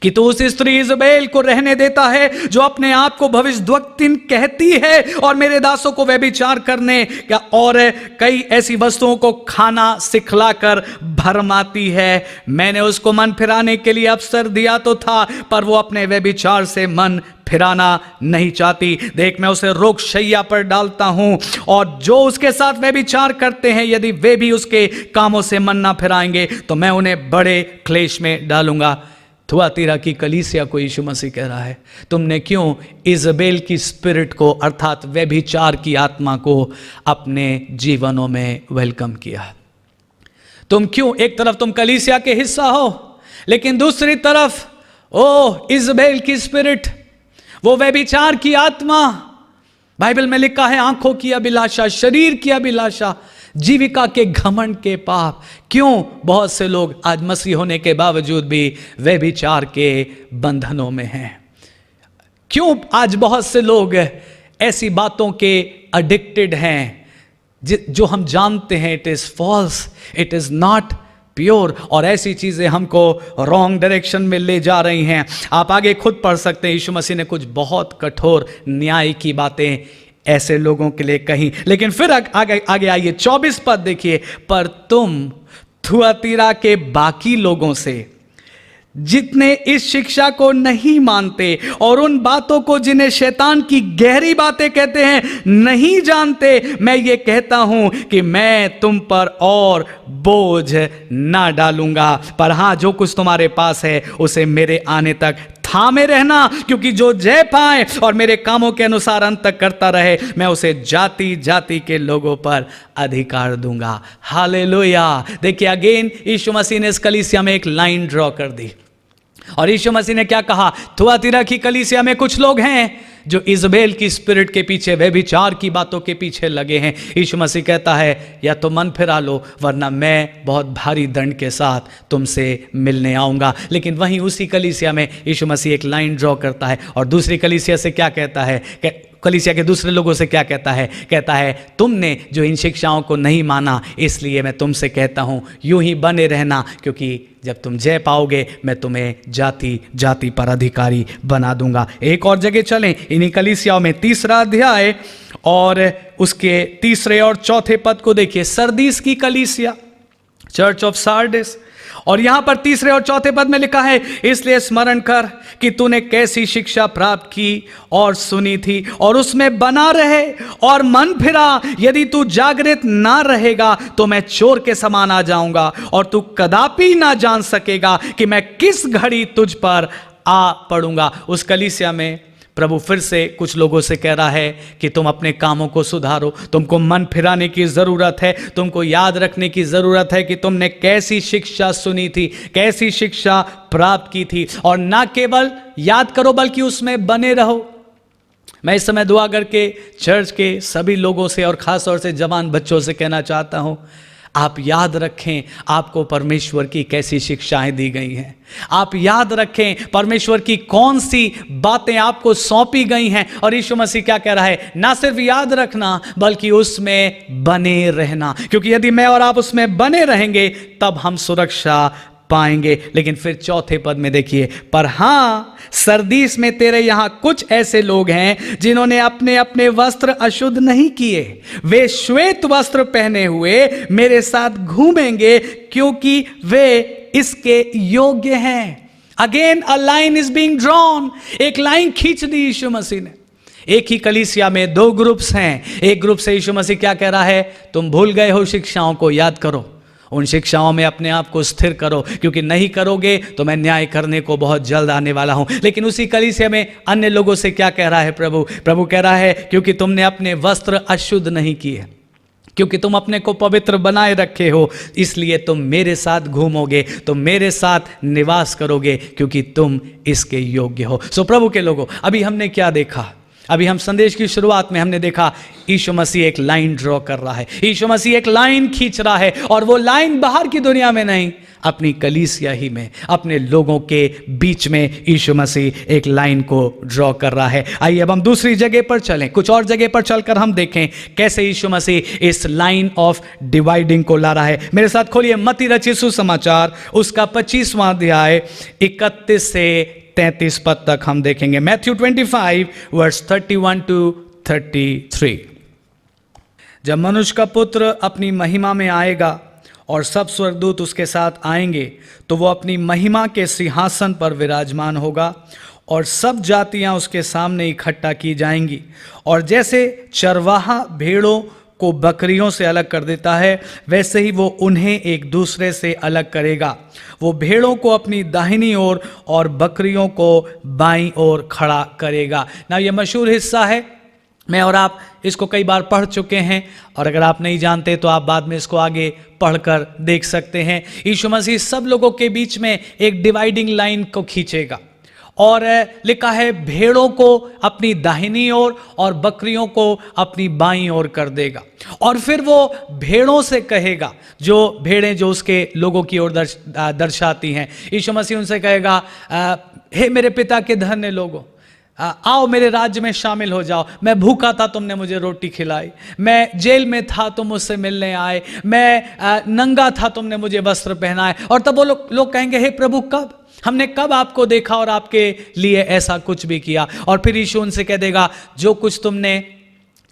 कि तू उस स्त्री इजबेल को रहने देता है जो अपने आप को भविष्यद्वक्तिन कहती है और मेरे दासों को व्यभिचार करने का और कई ऐसी वस्तुओं को खाना सिखलाकर भरमाती है। मैंने उसको मन फिराने के लिए अवसर दिया तो था, पर वो अपने व्यभिचार से मन फिराना नहीं चाहती। देख मैं उसे रोग शैया पर डालता हूं और जो उसके साथ व्यभिचार करते हैं यदि वे भी उसके कामों से मन ना फिराएंगे तो मैं उन्हें बड़े क्लेश में डालूंगा। थुआतीरा की कलीसिया को यीशु मसीह कह रहा है, तुमने क्यों इजबेल की स्पिरिट को अर्थात व्यभिचार की आत्मा को अपने जीवनों में वेलकम किया। तुम क्यों एक तरफ तुम कलीसिया के हिस्सा हो लेकिन दूसरी तरफ ओ इजबेल की स्पिरिट, वो व्यभिचार की आत्मा, बाइबल में लिखा है आंखों की अभिलाषा, शरीर की अभिलाषा, जीविका के घमंड के पाप। क्यों बहुत से लोग आज मसीह होने के बावजूद भी व्यभिचार के बंधनों में हैं। क्यों आज बहुत से लोग ऐसी बातों के एडिक्टेड हैं जो हम जानते हैं it is false, it is not pure, और ऐसी चीज़ें हमको रॉन्ग डायरेक्शन में ले जा रही हैं। आप आगे खुद पढ़ सकते हैं, यीशु मसीह ने कुछ बहुत कठोर न्याय की बातें ऐसे लोगों के लिए कही। लेकिन फिर आगे आइए 24 पद देखिए, पर तुम थुआतीरा के बाकी लोगों से जितने इस शिक्षा को नहीं मानते और उन बातों को जिन्हें शैतान की गहरी बातें कहते हैं नहीं जानते, मैं ये कहता हूं कि मैं तुम पर और बोझ ना डालूंगा, पर हां जो कुछ तुम्हारे पास है उसे मेरे आने तक थामे रहना, क्योंकि जो जय पाए और मेरे कामों के अनुसार अंत तक करता रहे, मैं उसे जाति जाति के लोगों पर अधिकार दूंगा। हालेलुया। देखिए अगेन यीशु मसीह ने इस कलीसिया में एक लाइन ड्रॉ कर दी, और यीशु मसीह ने क्या कहा, थुआतीरा की कलीसिया में कुछ लोग हैं जो इजबेल की स्पिरिट के पीछे, व्यभिचार की बातों के पीछे लगे हैं। यीशु मसीह कहता है या तो मन फिरा लो, वरना मैं बहुत भारी दंड के साथ तुमसे मिलने आऊंगा। लेकिन वहीं उसी कलीसिया में यीशु मसीह एक लाइन ड्रॉ करता है और दूसरी कलीसिया से क्या कहता है, कलीसिया के दूसरे लोगों से क्या कहता है तुमने जो इन शिक्षाओं को नहीं माना, इसलिए मैं तुमसे कहता हूं यूं ही बने रहना, क्योंकि जब तुम जय पाओगे मैं तुम्हें जाति जाति पर अधिकारी बना दूंगा। एक और जगह चलें, इन्हीं कलीसियाओं में 3रा अध्याय और उसके 3 और 4 पद को देखिए। सरदीस की कलीसिया, चर्च ऑफ सार्डिस, और यहां पर 3 और 4 पद में लिखा है, इसलिए स्मरण कर कि तूने कैसी शिक्षा प्राप्त की और सुनी थी और उसमें बना रहे और मन फिरा। यदि तू जागृत ना रहेगा तो मैं चोर के समान आ जाऊंगा और तू कदापि ना जान सकेगा कि मैं किस घड़ी तुझ पर आ पड़ूंगा। उस कलीसिया में प्रभु फिर से कुछ लोगों से कह रहा है कि तुम अपने कामों को सुधारो, तुमको मन फिराने की ज़रूरत है, तुमको याद रखने की ज़रूरत है कि तुमने कैसी शिक्षा सुनी थी, कैसी शिक्षा प्राप्त की थी, और ना केवल याद करो बल्कि उसमें बने रहो। मैं इस समय दुआ करके चर्च के सभी लोगों से और ख़ास तौर से जवान बच्चों से कहना चाहता हूँ, आप याद रखें आपको परमेश्वर की कैसी शिक्षाएं दी गई हैं। आप याद रखें परमेश्वर की कौन सी बातें आपको सौंपी गई हैं, और यीशु मसीह क्या कह रहा है, ना सिर्फ याद रखना बल्कि उसमें बने रहना, क्योंकि यदि मैं और आप उसमें बने रहेंगे तब हम सुरक्षा पाएंगे। लेकिन फिर 4 पद में देखिए, पर हां सरदीस में तेरे यहां कुछ ऐसे लोग हैं जिन्होंने अपने अपने वस्त्र अशुद्ध नहीं किए, वे श्वेत वस्त्र पहने हुए मेरे साथ घूमेंगे क्योंकि वे इसके योग्य हैं। Again a line is being drawn, एक लाइन खींच दी यीशु मसीह ने। एक ही कलीसिया में 2 ग्रुप्स हैं। एक ग्रुप से यीशु मसीह क्या कह रहा है, तुम भूल गए हो शिक्षाओं को, याद करो, उन शिक्षाओं में अपने आप को स्थिर करो, क्योंकि नहीं करोगे तो मैं न्याय करने को बहुत जल्द आने वाला हूं। लेकिन उसी कलीसिया में अन्य लोगों से क्या कह रहा है प्रभु कह रहा है, क्योंकि तुमने अपने वस्त्र अशुद्ध नहीं किए, क्योंकि तुम अपने को पवित्र बनाए रखे हो, इसलिए तुम मेरे साथ घूमोगे, तुम मेरे साथ निवास करोगे, क्योंकि तुम इसके योग्य हो। सो प्रभु के लोगों, अभी हमने क्या देखा, अभी हम संदेश की शुरुआत में हमने देखा यीशु मसीह एक लाइन ड्रॉ कर रहा है, यीशु मसीह एक लाइन खींच रहा है, और वो लाइन बाहर की दुनिया में नहीं, अपनी कलीसिया ही में, अपने लोगों के बीच में यीशु मसीह एक लाइन को ड्रॉ कर रहा है। आइए अब हम दूसरी जगह पर चलें, कुछ और जगह पर चलकर हम देखें कैसे यीशु मसीह इस लाइन ऑफ डिवाइडिंग को ला रहा है। मेरे साथ खोलिए मत्ती रचित सुसमाचार, उसका 25वां अध्याय 31 से 33 पद तक हम देखेंगे। Matthew 25 verse 31 to 33। जब मनुष्य का पुत्र अपनी महिमा में आएगा और सब स्वर्गदूत उसके साथ आएंगे, तो वो अपनी महिमा के सिंहासन पर विराजमान होगा और सब जातियां उसके सामने इकट्ठा की जाएंगी। और जैसे चरवाहा भेड़ों को बकरियों से अलग कर देता है, वैसे ही वो उन्हें एक दूसरे से अलग करेगा। वो भेड़ों को अपनी दाहिनी ओर और बकरियों को बाईं ओर खड़ा करेगा। ना ये मशहूर हिस्सा है, मैं और आप इसको कई बार पढ़ चुके हैं, और अगर आप नहीं जानते तो आप बाद में इसको आगे पढ़कर देख सकते हैं। यीशु मसीह सब लोगों के बीच में एक डिवाइडिंग लाइन को खींचेगा, और लिखा है भेड़ों को अपनी दाहिनी ओर और बकरियों को अपनी बाईं ओर कर देगा। और फिर वो भेड़ों से कहेगा, जो भेड़ें जो उसके लोगों की ओर दर्शाती हैं, यीशु मसीह उनसे कहेगा, हे मेरे पिता के धन्य लोगों, आओ मेरे राज्य में शामिल हो जाओ। मैं भूखा था, तुमने मुझे रोटी खिलाई। मैं जेल में था, तुम मुझसे मिलने आए। मैं नंगा था, तुमने मुझे वस्त्र पहनाए। और तब वो लोग कहेंगे, हे प्रभु, कब हमने कब आपको देखा और आपके लिए ऐसा कुछ भी किया। और फिर यीशु उनसे कह देगा, जो कुछ तुमने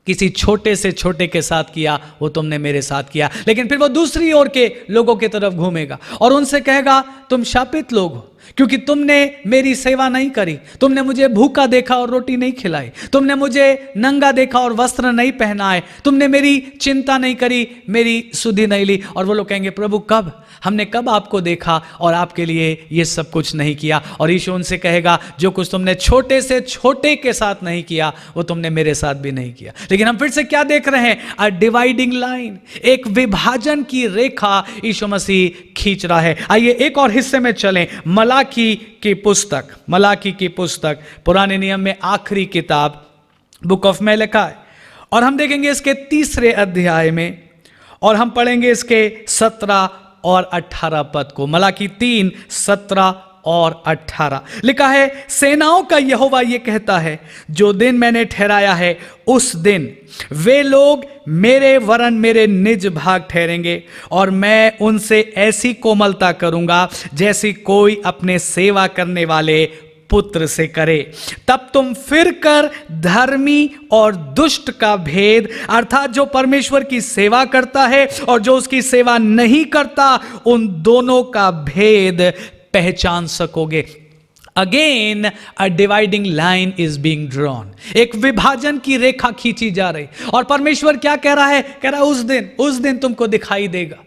किसी छोटे से छोटे के साथ किया वो तुमने मेरे साथ किया। लेकिन फिर वो दूसरी ओर के लोगों की तरफ घूमेगा और उनसे कहेगा, तुम शापित लोग हो, क्योंकि तुमने मेरी सेवा नहीं करी। तुमने मुझे भूखा देखा और रोटी नहीं खिलाई। तुमने मुझे नंगा देखा और वस्त्र नहीं पहनाए। तुमने मेरी चिंता नहीं करी, मेरी सुधि नहीं ली। और वो लोग कहेंगे, प्रभु कब हमने कब आपको देखा और आपके लिए ये सब कुछ नहीं किया। और यीशु उनसे कहेगा, जो कुछ तुमने छोटे से छोटे के साथ नहीं किया वो तुमने मेरे साथ भी नहीं किया। लेकिन हम फिर से क्या देख रहे हैं? अ डिवाइडिंग लाइन, एक विभाजन की रेखा यीशु मसीह खींच रहा है। आइए एक और हिस्से में चलें। मलाकी की पुस्तक पुराने नियम में आखिरी किताब, बुक ऑफ मलाकी है। और हम देखेंगे इसके 3 अध्याय में और हम पढ़ेंगे इसके 17 और 18 पद को। मलाकी 3, 17 और 18 लिखा है, सेनाओं का यहोवा ये कहता है, जो दिन मैंने ठहराया है उस दिन वे लोग मेरे वरन मेरे निज भाग ठहरेंगे और मैं उनसे ऐसी कोमलता करूंगा जैसी कोई अपने सेवा करने वाले पुत्र से करे। तब तुम फिर कर धर्मी और दुष्ट का भेद, अर्थात जो परमेश्वर की सेवा करता है और जो उसकी सेवा नहीं करता, उन दोनों का भेद पहचान सकोगे। Again a dividing line is being drawn, एक विभाजन की रेखा खींची जा रही। और परमेश्वर क्या कह रहा है? कह रहा है उस दिन तुमको दिखाई देगा।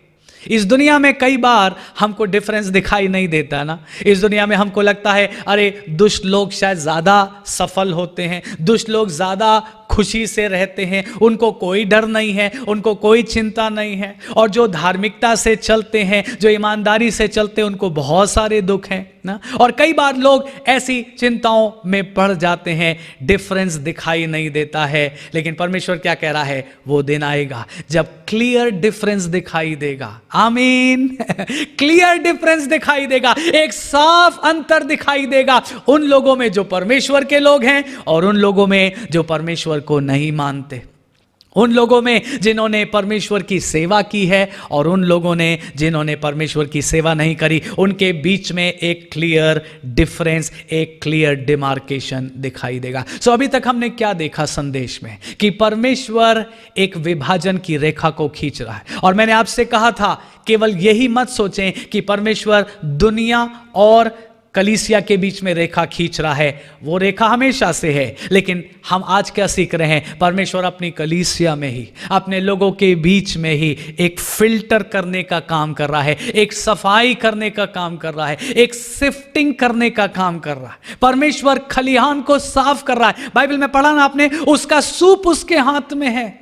इस दुनिया में कई बार हमको डिफरेंस दिखाई नहीं देता ना। इस दुनिया में हमको लगता है, अरे दुष्ट लोग शायद ज्यादा सफल होते हैं, दुष्ट लोग ज्यादा खुशी से रहते हैं, उनको कोई डर नहीं है, उनको कोई चिंता नहीं है। और जो धार्मिकता से चलते हैं, जो ईमानदारी से चलते हैं, उनको बहुत सारे दुख हैं ना। और कई बार लोग ऐसी चिंताओं में पड़ जाते हैं, डिफरेंस दिखाई नहीं देता है। लेकिन परमेश्वर क्या कह रहा है? वो दिन आएगा जब क्लियर डिफरेंस दिखाई देगा। आमीन। क्लियर डिफरेंस दिखाई देगा, एक साफ अंतर दिखाई देगा उन लोगों में जो परमेश्वर के लोग हैं और उन लोगों में जो परमेश्वर को नहीं मानते, उन लोगों में जिन्होंने परमेश्वर की सेवा की है और उन लोगों ने जिन्होंने परमेश्वर की सेवा नहीं करी। उनके बीच में एक क्लियर डिफरेंस, एक क्लियर डिमार्केशन दिखाई देगा। सो अभी तक हमने क्या देखा संदेश में? कि परमेश्वर एक विभाजन की रेखा को खींच रहा है। और मैंने आपसे कहा था, केवल यही मत सोचें कि परमेश्वर दुनिया और कलीसिया के बीच में रेखा खींच रहा है, वो रेखा हमेशा से है। लेकिन हम आज क्या सीख रहे हैं? परमेश्वर अपनी कलीसिया में ही, अपने लोगों के बीच में ही एक फिल्टर करने का काम कर रहा है, एक सफाई करने का काम कर रहा है, एक सिफ्टिंग करने का काम कर रहा है। परमेश्वर खलिहान को साफ कर रहा है। बाइबल में पढ़ा ना आपने, उसका सूप उसके हाथ में है।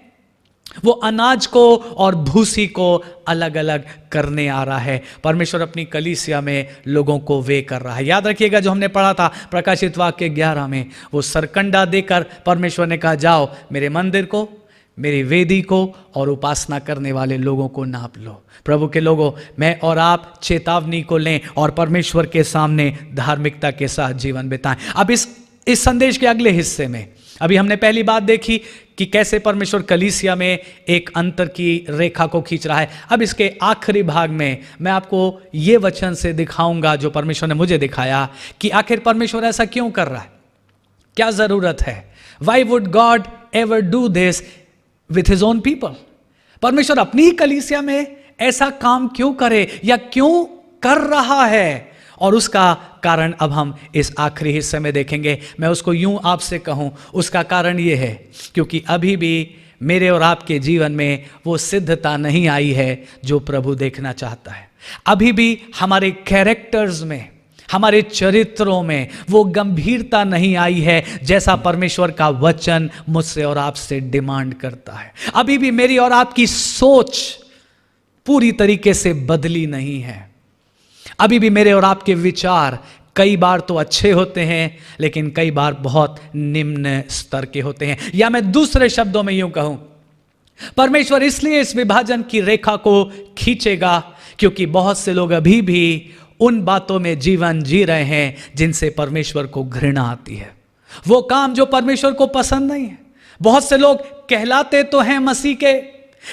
वो अनाज को और भूसी को अलग अलग करने आ रहा है। परमेश्वर अपनी कलीसिया में लोगों को वे कर रहा है। याद रखिएगा जो हमने पढ़ा था प्रकाशित वाक्य 11 में, वो सरकंडा देकर परमेश्वर ने कहा, जाओ मेरे मंदिर को, मेरी वेदी को और उपासना करने वाले लोगों को नाप लो। प्रभु के लोगों, मैं और आप चेतावनी को लें और परमेश्वर के सामने धार्मिकता के साथ जीवन बिताएं। अब इस संदेश के अगले हिस्से में अभी हमने पहली बात देखी कि कैसे परमेश्वर कलीसिया में एक अंतर की रेखा को खींच रहा है। अब इसके आखिरी भाग में मैं आपको ये वचन से दिखाऊंगा जो परमेश्वर ने मुझे दिखाया कि आखिर परमेश्वर ऐसा क्यों कर रहा है, क्या जरूरत है। Why would God ever do this with his own people? परमेश्वर अपनी ही कलीसिया में ऐसा काम क्यों करे या क्यों कर रहा है, और उसका कारण अब हम इस आखिरी हिस्से में देखेंगे। मैं उसको यूं आपसे कहूं, उसका कारण ये है क्योंकि अभी भी मेरे और आपके जीवन में वो सिद्धता नहीं आई है जो प्रभु देखना चाहता है। अभी भी हमारे कैरेक्टर्स में, हमारे चरित्रों में वो गंभीरता नहीं आई है जैसा परमेश्वर का वचन मुझसे और आपसे डिमांड करता है। अभी भी मेरी और आपकी सोच पूरी तरीके से बदली नहीं है। अभी भी मेरे और आपके विचार कई बार तो अच्छे होते हैं, लेकिन कई बार बहुत निम्न स्तर के होते हैं। या मैं दूसरे शब्दों में यूं कहूं, परमेश्वर इसलिए इस विभाजन की रेखा को खींचेगा क्योंकि बहुत से लोग अभी भी उन बातों में जीवन जी रहे हैं जिनसे परमेश्वर को घृणा आती है। वो काम जो परमेश्वर को पसंद नहीं है। बहुत से लोग कहलाते तो हैं मसीह के,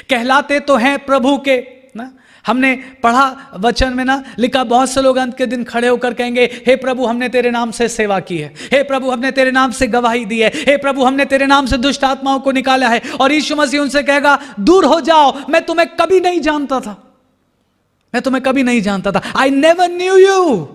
कहलाते तो हैं प्रभु के ना। हमने पढ़ा वचन में ना, लिखा बहुत से लोग अंत के दिन खड़े होकर कहेंगे, हे प्रभु हमने तेरे नाम से सेवा की है, हे प्रभु हमने तेरे नाम से गवाही दी है, हे प्रभु हमने तेरे नाम से दुष्ट आत्माओं को निकाला है। और यीशु मसीह उनसे कहेगा, दूर हो जाओ, मैं तुम्हें कभी नहीं जानता था, मैं तुम्हें कभी नहीं जानता था, I never knew you.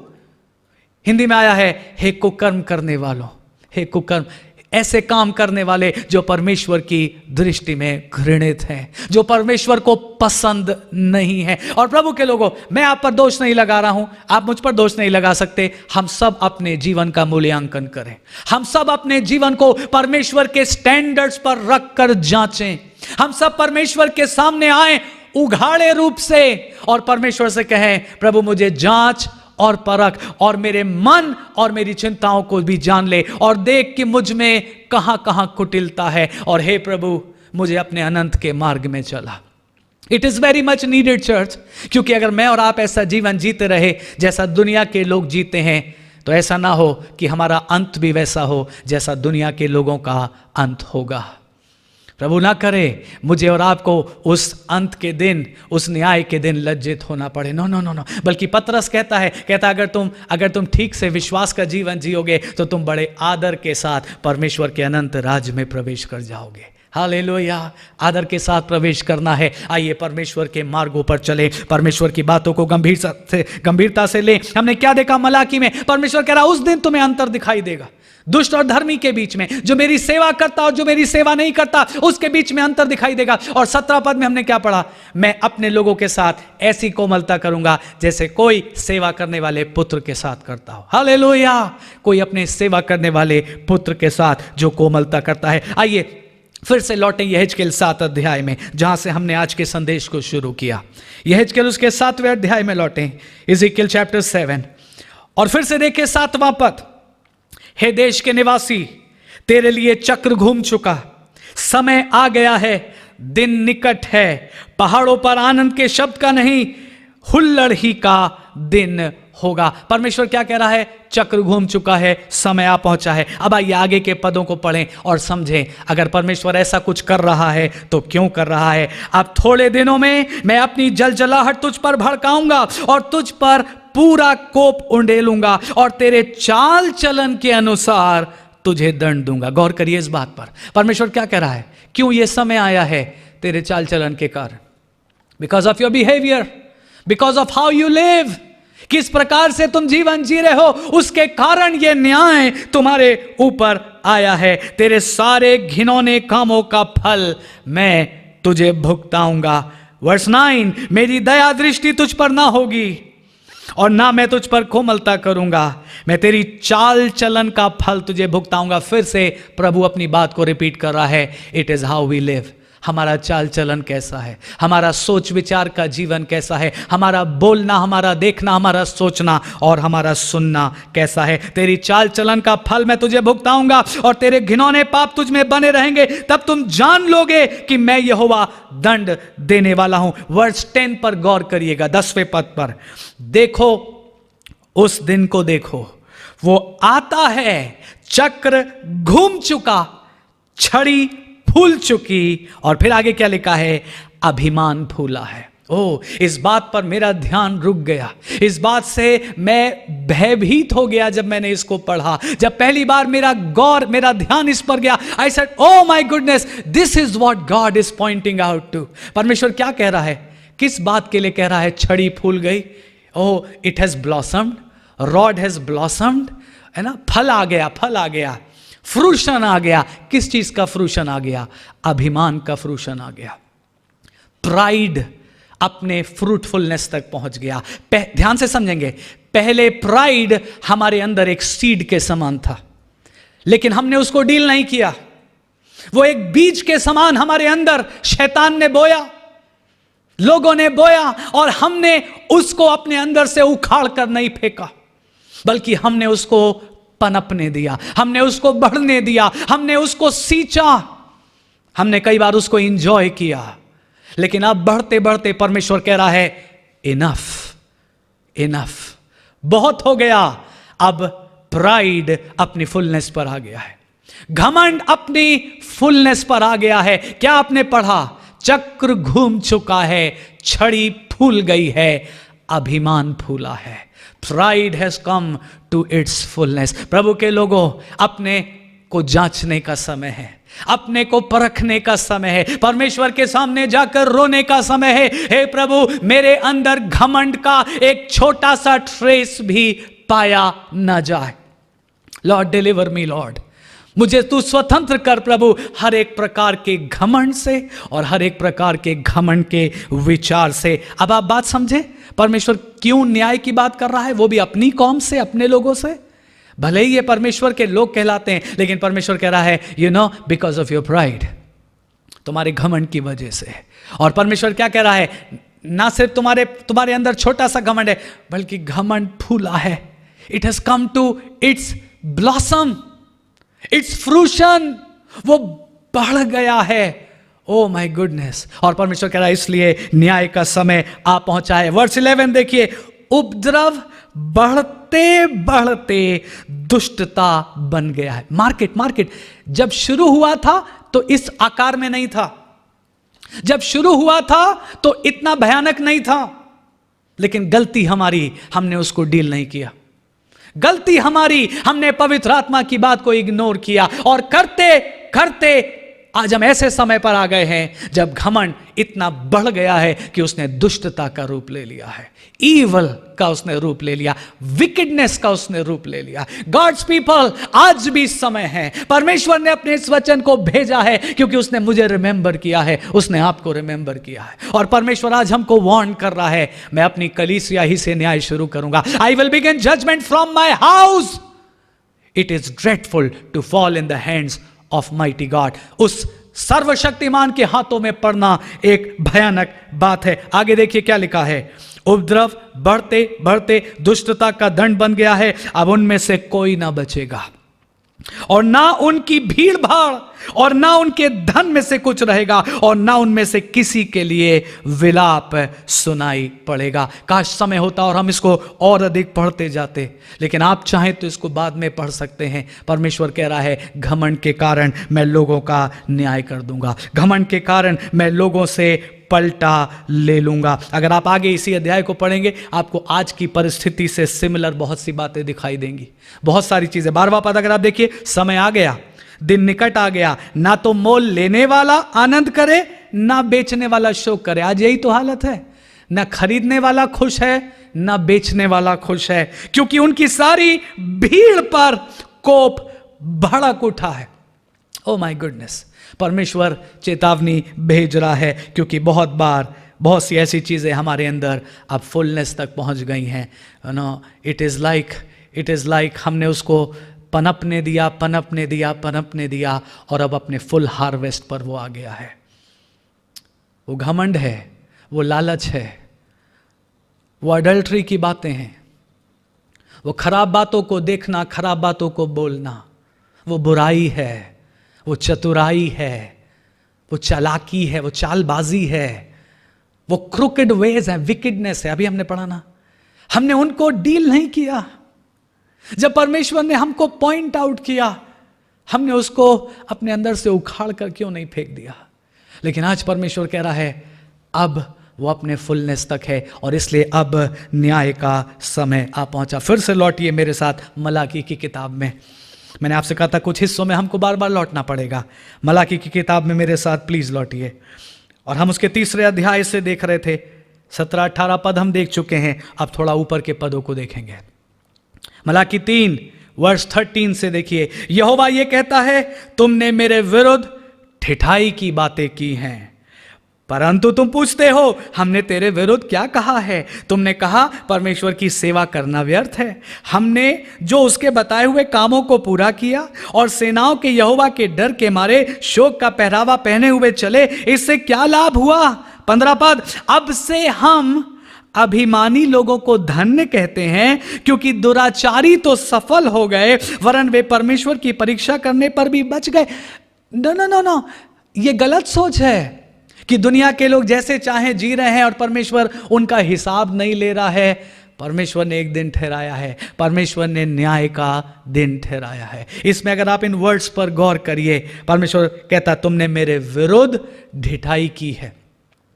Hindi में आया है, हे कुकर्म करने वालों, हे कुकर्म, ऐसे काम करने वाले जो परमेश्वर की दृष्टि में घृणित हैं, जो परमेश्वर को पसंद नहीं है। और प्रभु के लोगों, मैं आप पर दोष नहीं लगा रहा हूं, आप मुझ पर दोष नहीं लगा सकते। हम सब अपने जीवन का मूल्यांकन करें, हम सब अपने जीवन को परमेश्वर के स्टैंडर्ड्स पर रखकर जांचें। हम सब परमेश्वर के सामने आए उघाड़े रूप से और परमेश्वर से कहें, प्रभु मुझे जांच और परख और मेरे मन और मेरी चिंताओं को भी जान ले और देख कि मुझ में कहां कहां कुटिलता है, और हे प्रभु मुझे अपने अनंत के मार्ग में चला। It is very much needed church, क्योंकि अगर मैं और आप ऐसा जीवन जीते रहे जैसा दुनिया के लोग जीते हैं, तो ऐसा ना हो कि हमारा अंत भी वैसा हो जैसा दुनिया के लोगों का अंत होगा। प्रभु ना करे मुझे और आपको उस अंत के दिन, उस न्याय के दिन लज्जित होना पड़े। नो नो नो नो, बल्कि पतरस कहता है अगर तुम ठीक से विश्वास का जीवन जियोगे तो तुम बड़े आदर के साथ परमेश्वर के अनंत राज्य में प्रवेश कर जाओगे। हालेलुया, आदर के साथ प्रवेश करना है। आइए परमेश्वर के मार्गों पर चले, परमेश्वर की बातों को गंभीरता से ले। हमने क्या देखा मलाकी में? परमेश्वर कह रहा उस दिन तुम्हें अंतर दिखाई देगा, दुष्ट और धर्मी के बीच में, जो मेरी सेवा करता और जो मेरी सेवा नहीं करता उसके बीच में अंतर दिखाई देगा। और 17 पद में हमने क्या पढ़ा? मैं अपने लोगों के साथ ऐसी कोमलता करूंगा जैसे कोई सेवा करने वाले पुत्र के साथ करता हो। हालेलुया, कोई अपने सेवा करने वाले पुत्र के साथ जो कोमलता करता है। आइए फिर से लौटें यहेजकेल 7 अध्याय में, जहां से हमने आज के संदेश को शुरू किया। यहेजकेल उसके 7वें अध्याय में लौटें, इज़ेकिएल चैप्टर 7, और फिर से देखें 7वां पद। हे देश के निवासी, तेरे लिए चक्र घूम चुका, समय आ गया है, दिन निकट है, पहाड़ों पर आनंद के शब्द का नहीं, हुल्लड़ ही का दिन होगा। परमेश्वर क्या कह रहा है? चक्र घूम चुका है, समय आ पहुंचा है। अब आइए आगे के पदों को पढ़ें और समझें, अगर परमेश्वर ऐसा कुछ कर रहा है तो क्यों कर रहा है। अब थोड़े दिनों में मैं अपनी जलजलाहट तुझ पर भड़काऊंगा और तुझ पर पूरा कोप उंडेलूंगा और तेरे चाल चलन के अनुसार तुझे दंड दूंगा। गौर करिए इस बात पर, परमेश्वर क्या कह रहा है? क्यों यह समय आया है? तेरे चाल चलन के कारण, because of your behaviour, because of how you live, किस प्रकार से तुम जीवन जी रहे हो, उसके कारण यह न्याय तुम्हारे ऊपर आया है। तेरे सारे घिनौने कामों का फल मैं तुझे भुगताऊंगा। वर्स 9, मेरी दया दृष्टि तुझ पर ना होगी और ना मैं तुझ पर कोमलता करूंगा, मैं तेरी चाल चलन का फल तुझे भुगताऊंगा। फिर से प्रभु अपनी बात को रिपीट कर रहा है, it is how we live. हमारा चाल चलन कैसा है, हमारा सोच विचार का जीवन कैसा है, हमारा बोलना, हमारा देखना, हमारा सोचना और हमारा सुनना कैसा है। तेरी चाल चलन का फल मैं तुझे भुगताऊंगा और तेरे घिनौने पाप तुझ में बने रहेंगे, तब तुम जान लोगे कि मैं यहोवा दंड देने वाला हूं। वर्स 10 पर गौर करिएगा, 10वें पद पर। देखो उस दिन को देखो, वो आता है, चक्र घूम चुका, छड़ी फूल चुकी, और फिर आगे क्या लिखा है? अभिमान फूला है। इस बात पर मेरा ध्यान रुक गया, इस बात से मैं भयभीत हो गया जब मैंने इसको पढ़ा। जब पहली बार मेरा ध्यान इस पर गया, I said, oh my goodness, this is what God is pointing out to. परमेश्वर क्या कह रहा है? किस बात के लिए कह रहा है छड़ी फूल गई? It has blossomed, rod has blossomed, है ना, फल आ गया, फल आ गया, फ्रूशन आ गया। किस चीज का फ्रूशन आ गया? अभिमान का फ्रूशन आ गया। प्राइड अपने फ्रूटफुलनेस तक पहुंच गया। ध्यान से समझेंगे, पहले प्राइड हमारे अंदर एक सीड के समान था, लेकिन हमने उसको डील नहीं किया। वो एक बीज के समान हमारे अंदर शैतान ने बोया, लोगों ने बोया, और हमने उसको अपने अंदर से उखाड़ कर नहीं फेंका, बल्कि हमने उसको पनपने दिया, हमने उसको बढ़ने दिया, हमने उसको सींचा, हमने कई बार उसको एंजॉय किया। लेकिन अब बढ़ते बढ़ते परमेश्वर कह रहा है, इनफ, इनफ, बहुत हो गया। अब प्राइड अपनी फुलनेस पर आ गया है, घमंड अपनी फुलनेस पर आ गया है। क्या आपने पढ़ा? चक्र घूम चुका है, छड़ी फूल गई है, अभिमान फूला है। Pride has come to its fullness. प्रभु के लोगों, अपने को जांचने का समय है, अपने को परखने का समय है, परमेश्वर के सामने जाकर रोने का समय है। हे प्रभु, मेरे अंदर घमंड का एक छोटा सा ट्रेस भी पाया न जाए। लॉर्ड डिलीवर मी लॉर्ड, मुझे तू स्वतंत्र कर प्रभु, हर एक प्रकार के घमंड से और हर एक प्रकार के घमंड के विचार से। अब आप बात समझे, परमेश्वर क्यों न्याय की बात कर रहा है, वो भी अपनी कौम से, अपने लोगों से। भले ही ये परमेश्वर के लोग कहलाते हैं, लेकिन परमेश्वर कह रहा है, you know, because of your pride, तुम्हारे घमंड की वजह से। और परमेश्वर क्या कह रहा है? ना सिर्फ तुम्हारे अंदर छोटा सा घमंड है, बल्कि घमंड फूला है। It has come to its blossom, its fruition, वो बढ़ गया है। Oh my goodness. और परमेश्वर कह रहा है, इसलिए न्याय का समय आ पहुंचा है। वर्स 11 देखिए, उपद्रव बढ़ते बढ़ते दुष्टता बन गया है। मार्केट जब शुरू हुआ था तो इस आकार में नहीं था, जब शुरू हुआ था तो इतना भयानक नहीं था, लेकिन गलती हमारी, हमने उसको डील नहीं किया। गलती हमारी, हमने पवित्र आत्मा की बात को इग्नोर किया, और करते करते आज हम ऐसे समय पर आ गए हैं जब घमंड इतना बढ़ गया है कि उसने दुष्टता का रूप ले लिया है, ईवल का उसने रूप ले लिया, विकेडनेस का उसने रूप ले लिया। गॉड्स पीपल, आज भी समय है। परमेश्वर ने अपने इस वचन को भेजा है क्योंकि उसने मुझे रिमेंबर किया है, उसने आपको रिमेंबर किया है। और परमेश्वर आज हमको वार्न कर रहा है, मैं अपनी कलीसिया ही से न्याय शुरू करूंगा। I will begin judgement from my house. It is dreadful to fall in the hands of mighty God. उस सर्वशक्तिमान के हाथों में पड़ना एक भयानक बात है। आगे देखिए क्या लिखा है, उपद्रव बढ़ते बढ़ते दुष्टता का दंड बन गया है, अब उनमें से कोई ना बचेगा, और ना उनकी भीड़ भाड़ और ना उनके धन में से कुछ रहेगा, और ना उनमें से किसी के लिए विलाप सुनाई पड़ेगा। काश समय होता और हम इसको और अधिक पढ़ते जाते, लेकिन आप चाहें तो इसको बाद में पढ़ सकते हैं। परमेश्वर कह रहा है, घमंड के कारण मैं लोगों का न्याय कर दूंगा, घमंड के कारण मैं लोगों से पलटा ले लूंगा। अगर आप आगे इसी अध्याय को पढ़ेंगे, आपको आज की परिस्थिति से सिमिलर बहुत सी बातें दिखाई देंगी, बहुत सारी चीजें। 12वां पद अगर आप देखिए, समय आ गया, दिन निकट आ गया, ना तो मोल लेने वाला आनंद करे, ना बेचने वाला शोक करे। आज यही तो हालत है, ना खरीदने वाला खुश है, ना बेचने वाला खुश है, क्योंकि उनकी सारी भीड़ पर कोप भड़क उठा है। ओ माय गुडनेस, परमेश्वर चेतावनी भेज रहा है, क्योंकि बहुत बार बहुत सी ऐसी चीज़ें हमारे अंदर अब फुलनेस तक पहुंच गई हैं। नो, इट इज़ लाइक हमने उसको पनपने दिया, और अब अपने फुल हार्वेस्ट पर वो आ गया है। वो घमंड है, वो लालच है, वो अडल्ट्री की बातें हैं, वो खराब बातों को देखना, खराब बातों को बोलना, वो बुराई है, वो चतुराई है, वो चालाकी है, वो चालबाजी है, वो क्रूकेड वेज है, विकेडनेस है। अभी हमने पढ़ा ना, हमने उनको डील नहीं किया। जब परमेश्वर ने हमको पॉइंट आउट किया, हमने उसको अपने अंदर से उखाड़ कर क्यों नहीं फेंक दिया। लेकिन आज परमेश्वर कह रहा है, अब वो अपने फुलनेस तक है, और इसलिए अब न्याय का समय आ पहुंचा। फिर से लौटिए मेरे साथ मलाकी की किताब में। मैंने आपसे कहा था कुछ हिस्सों में हमको बार बार लौटना पड़ेगा। मलाकी की किताब में मेरे साथ प्लीज लौटिए। और हम उसके 3रे अध्याय से देख रहे थे, 17-18 पद हम देख चुके हैं, अब थोड़ा ऊपर के पदों को देखेंगे। मलाकी 3 वर्ष 13 से देखिए, यहोवा ये कहता है, तुमने मेरे विरुद्ध ठिठाई की बातें की हैं, परंतु तुम पूछते हो हमने तेरे विरुद्ध क्या कहा है। तुमने कहा परमेश्वर की सेवा करना व्यर्थ है। हमने जो उसके बताए हुए कामों को पूरा किया और सेनाओं के यहोवा के डर के मारे शोक का पहरावा पहने हुए चले, इससे क्या लाभ हुआ। 15 पद, अब से हम अभिमानी लोगों को धन्य कहते हैं, क्योंकि दुराचारी तो सफल हो गए, वरन वे परमेश्वर की परीक्षा करने पर भी बच गए। नो, ये गलत सोच है कि दुनिया के लोग जैसे चाहे जी रहे हैं और परमेश्वर उनका हिसाब नहीं ले रहा है। परमेश्वर ने एक दिन ठहराया है, परमेश्वर ने न्याय का दिन ठहराया है। इसमें अगर आप इन वर्ड्स पर गौर करिए, परमेश्वर कहता तुमने मेरे विरुद्ध ढिठाई की है।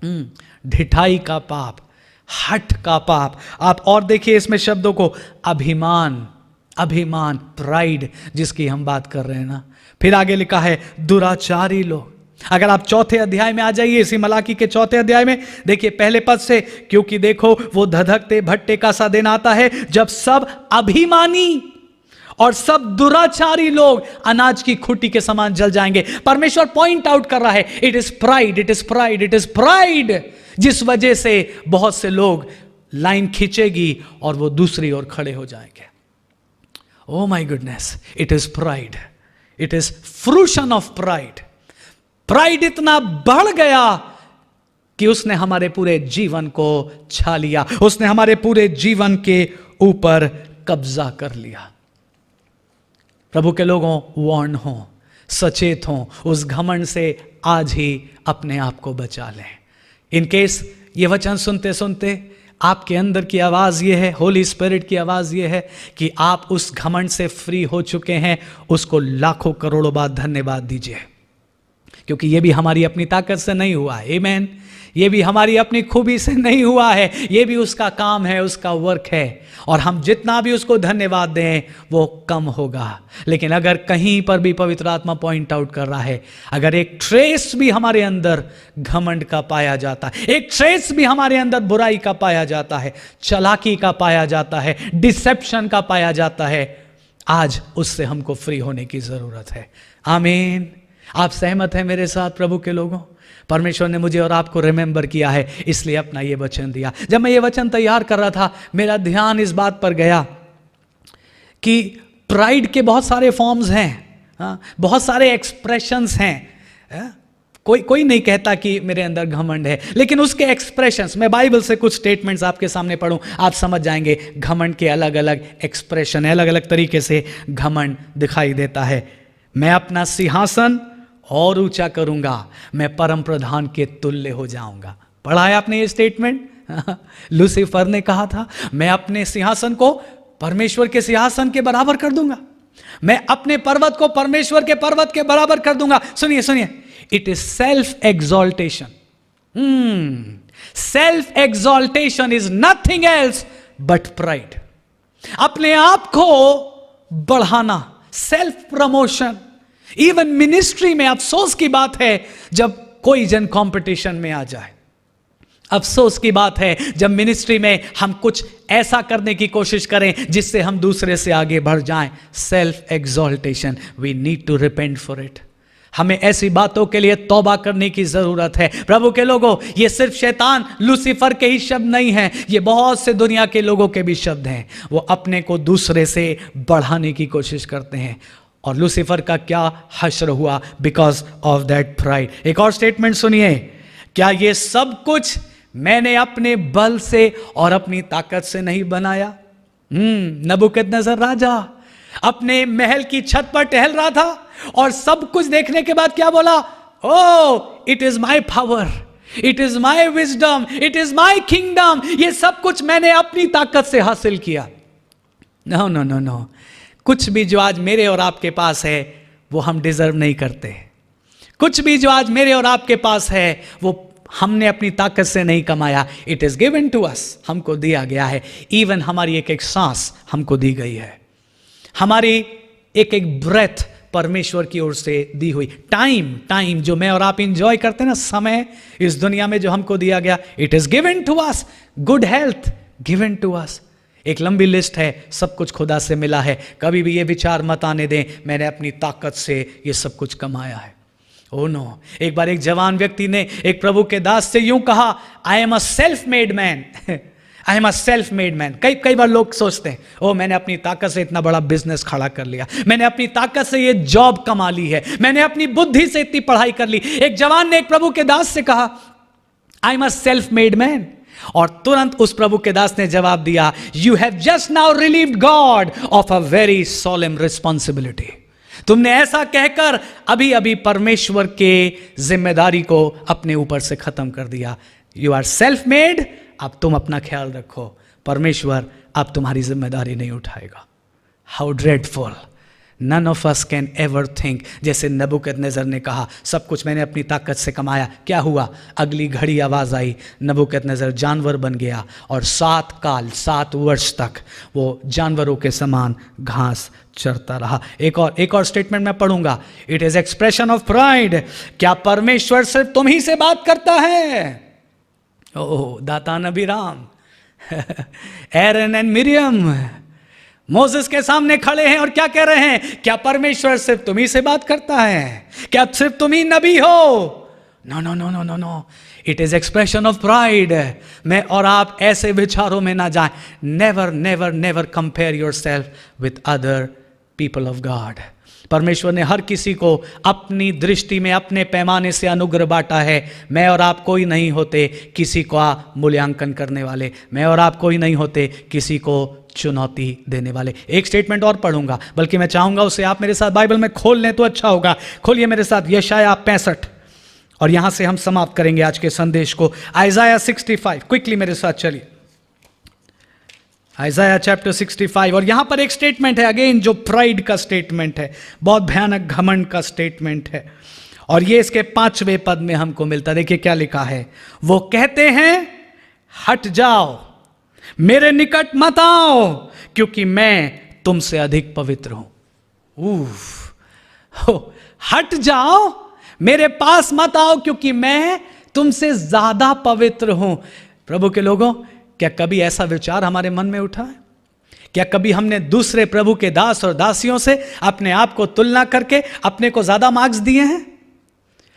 ढिठाई का पाप, हठ का पाप। आप और देखिए इसमें शब्दों को, अभिमान, अभिमान, प्राइड, जिसकी हम बात कर रहे हैं ना। फिर आगे लिखा है दुराचारी लोग। अगर आप चौथे अध्याय में आ जाइए, इसी मलाकी के चौथे अध्याय में देखिए पहले पद से, क्योंकि देखो वो धधकते भट्टे का सा दिन आता है जब सब अभिमानी और सब दुराचारी लोग अनाज की खुटी के समान जल जाएंगे। परमेश्वर पॉइंट आउट कर रहा है, it is pride, it is pride, it is pride, जिस वजह से बहुत से लोग लाइन खींचेगी और वो दूसरी ओर खड़े हो जाएंगे। ओ my goodness, it is pride, it is fruition of pride. Pride इतना बढ़ गया कि उसने हमारे पूरे जीवन को छा लिया, उसने हमारे पूरे जीवन के ऊपर कब्जा कर लिया। प्रभु के लोगों, वार्न हो, सचेत हो, उस घमंड से आज ही अपने आप को बचा लें। इन केस ये वचन सुनते सुनते आपके अंदर की आवाज़ ये है, होली स्पिरिट की आवाज़ ये है कि आप उस घमंड से फ्री हो चुके हैं, उसको लाखों करोड़ों बार धन्यवाद दीजिए, क्योंकि ये भी हमारी अपनी ताकत से नहीं हुआ है। आमेन। ये भी हमारी अपनी खूबी से नहीं हुआ है, ये भी उसका काम है, उसका वर्क है, और हम जितना भी उसको धन्यवाद दें वो कम होगा। लेकिन अगर कहीं पर भी पवित्र आत्मा पॉइंट आउट कर रहा है, अगर एक ट्रेस भी हमारे अंदर घमंड का पाया जाता है, एक ट्रेस भी हमारे अंदर बुराई का पाया जाता है, चालाकी का पाया जाता है, डिसेप्शन का पाया जाता है, आज उससे हमको फ्री होने की जरूरत है। आमीन। आप सहमत हैं मेरे साथ प्रभु के लोगों? परमेश्वर ने मुझे और आपको रिमेंबर किया है, इसलिए अपना ये वचन दिया। जब मैं ये वचन तैयार कर रहा था, मेरा ध्यान इस बात पर गया कि प्राइड के बहुत सारे फॉर्म्स हैं, बहुत सारे एक्सप्रेशंस हैं। कोई नहीं कहता कि मेरे अंदर घमंड है, लेकिन उसके एक्सप्रेशंस, मैं बाइबल से कुछ स्टेटमेंट्स आपके सामने पढ़ूं, आप समझ जाएंगे घमंड के अलग अलग एक्सप्रेशन, अलग अलग तरीके से घमंड दिखाई देता है। मैं अपना सिंहासन और ऊंचा करूंगा, मैं परम प्रधान के तुल्य हो जाऊंगा। पढ़ा है आपने ये स्टेटमेंट? लूसीफर ने कहा था, मैं अपने सिंहासन को परमेश्वर के सिंहासन के बराबर कर दूंगा, मैं अपने पर्वत को परमेश्वर के पर्वत के बराबर कर दूंगा। सुनिए सुनिए, it is self exaltation. Self exaltation is nothing else but pride. अपने आप को बढ़ाना, सेल्फ प्रमोशन। इवन मिनिस्ट्री में अफसोस की बात है जब कोई जन कंपटीशन में आ जाए। अफसोस की बात है जब मिनिस्ट्री में हम कुछ ऐसा करने की कोशिश करें जिससे हम दूसरे से आगे बढ़ जाएं। Self exaltation, we need to repent for it. हमें ऐसी बातों के लिए तौबा करने की जरूरत है। प्रभु के लोगों, ये सिर्फ शैतान लूसीफर के ही शब्द नहीं हैं, ये बहुत से दुनिया के लोगों के भी शब्द हैं। वो अपने को दूसरे से बढ़ाने की कोशिश करते हैं, और लूसीफर का क्या हश्र हुआ बिकॉज ऑफ दैट प्राइड। एक और स्टेटमेंट सुनिए, क्या ये सब कुछ मैंने अपने बल से और अपनी ताकत से नहीं बनाया? नबूकदनेस्सर राजा अपने महल की छत पर टहल रहा था और सब कुछ देखने के बाद क्या बोला? Oh, it is my power, it is my wisdom, it is my kingdom. ये सब कुछ मैंने अपनी ताकत से हासिल किया। नो नो नो नो, कुछ भी जो आज मेरे और आपके पास है वो हम डिजर्व नहीं करते। कुछ भी जो आज मेरे और आपके पास है वो हमने अपनी ताकत से नहीं कमाया। It is given to us, हमको दिया गया है। इवन हमारी एक एक सांस हमको दी गई है, हमारी एक एक ब्रेथ परमेश्वर की ओर से दी हुई। टाइम जो मैं और आप इंजॉय करते हैं ना, समय इस दुनिया में जो हमको दिया गया, it is given to us. Good health given to us. एक लंबी लिस्ट है, सब कुछ खुदा से मिला है। कभी भी ये विचार मत आने दें मैंने अपनी ताकत से ये सब कुछ कमाया है। Oh no. एक बार एक जवान व्यक्ति ने एक प्रभु के दास से यूं कहा, I am a self made man. I am a self made man. कई बार लोग सोचते हैं, ओ मैंने अपनी ताकत से इतना बड़ा बिजनेस खड़ा कर लिया, मैंने अपनी ताकत से ये जॉब कमा ली है, मैंने अपनी बुद्धि से इतनी पढ़ाई कर ली। एक जवान ने एक प्रभु के दास से कहा, I am a self made man, और तुरंत उस प्रभु के दास ने जवाब दिया, you have just now relieved God of a very solemn responsibility. तुमने ऐसा कहकर अभी अभी परमेश्वर के जिम्मेदारी को अपने ऊपर से खत्म कर दिया। यू आर सेल्फ मेड, अब तुम अपना ख्याल रखो, परमेश्वर अब तुम्हारी जिम्मेदारी नहीं उठाएगा। How dreadful. None of us can ever think, जैसे नबूकदनेस्सर ने कहा सब कुछ मैंने अपनी ताकत से कमाया। क्या हुआ? अगली घड़ी आवाज आई, नबूकदनेस्सर जानवर बन गया और 7 वर्ष तक वो जानवरों के समान घास चरता रहा। एक और स्टेटमेंट मैं पढ़ूंगा। It is expression of pride. क्या परमेश्वर सिर्फ तुम ही से बात करता है? Oh, Dathan Abiram, Aaron and Miriam Moses के सामने खड़े हैं और क्या कह रहे हैं? क्या परमेश्वर सिर्फ तुम ही से बात करता है? क्या सिर्फ तुम ही नबी हो? No no no no no no, it is expression of pride. मैं और आप ऐसे विचारों में ना जाएं। Never never never compare yourself with other people of God. परमेश्वर ने हर किसी को अपनी दृष्टि में अपने पैमाने से अनुग्रह बांटा है। मैं और आप कोई नहीं होते किसी का मूल्यांकन करने वाले। मैं और आप कोई नहीं होते किसी को चुनौती देने वाले। एक स्टेटमेंट और पढ़ूंगा, बल्कि मैं चाहूंगा उसे आप मेरे साथ बाइबल में खोल लें तो अच्छा होगा। खोलिए मेरे साथ यशाया 65 और यहां से हम समाप्त करेंगे आज के संदेश को। आइजाया 65, क्विकली मेरे साथ चलिए। आइजाया चैप्टर 65 और यहां पर एक स्टेटमेंट है अगेन जो प्राइड का स्टेटमेंट है, बहुत भयानक घमंड का स्टेटमेंट है और ये इसके 5वें पद में हमको मिलता है। देखिए क्या लिखा है। वो कहते हैं हट जाओ, मेरे निकट मत आओ, क्योंकि मैं तुमसे अधिक पवित्र हूं। हट जाओ, मेरे पास मत आओ, क्योंकि मैं तुमसे ज्यादा पवित्र हूं। प्रभु के लोगों, क्या कभी ऐसा विचार हमारे मन में उठा है? क्या कभी हमने दूसरे प्रभु के दास और दासियों से अपने आप को तुलना करके अपने को ज्यादा मार्क्स दिए हैं?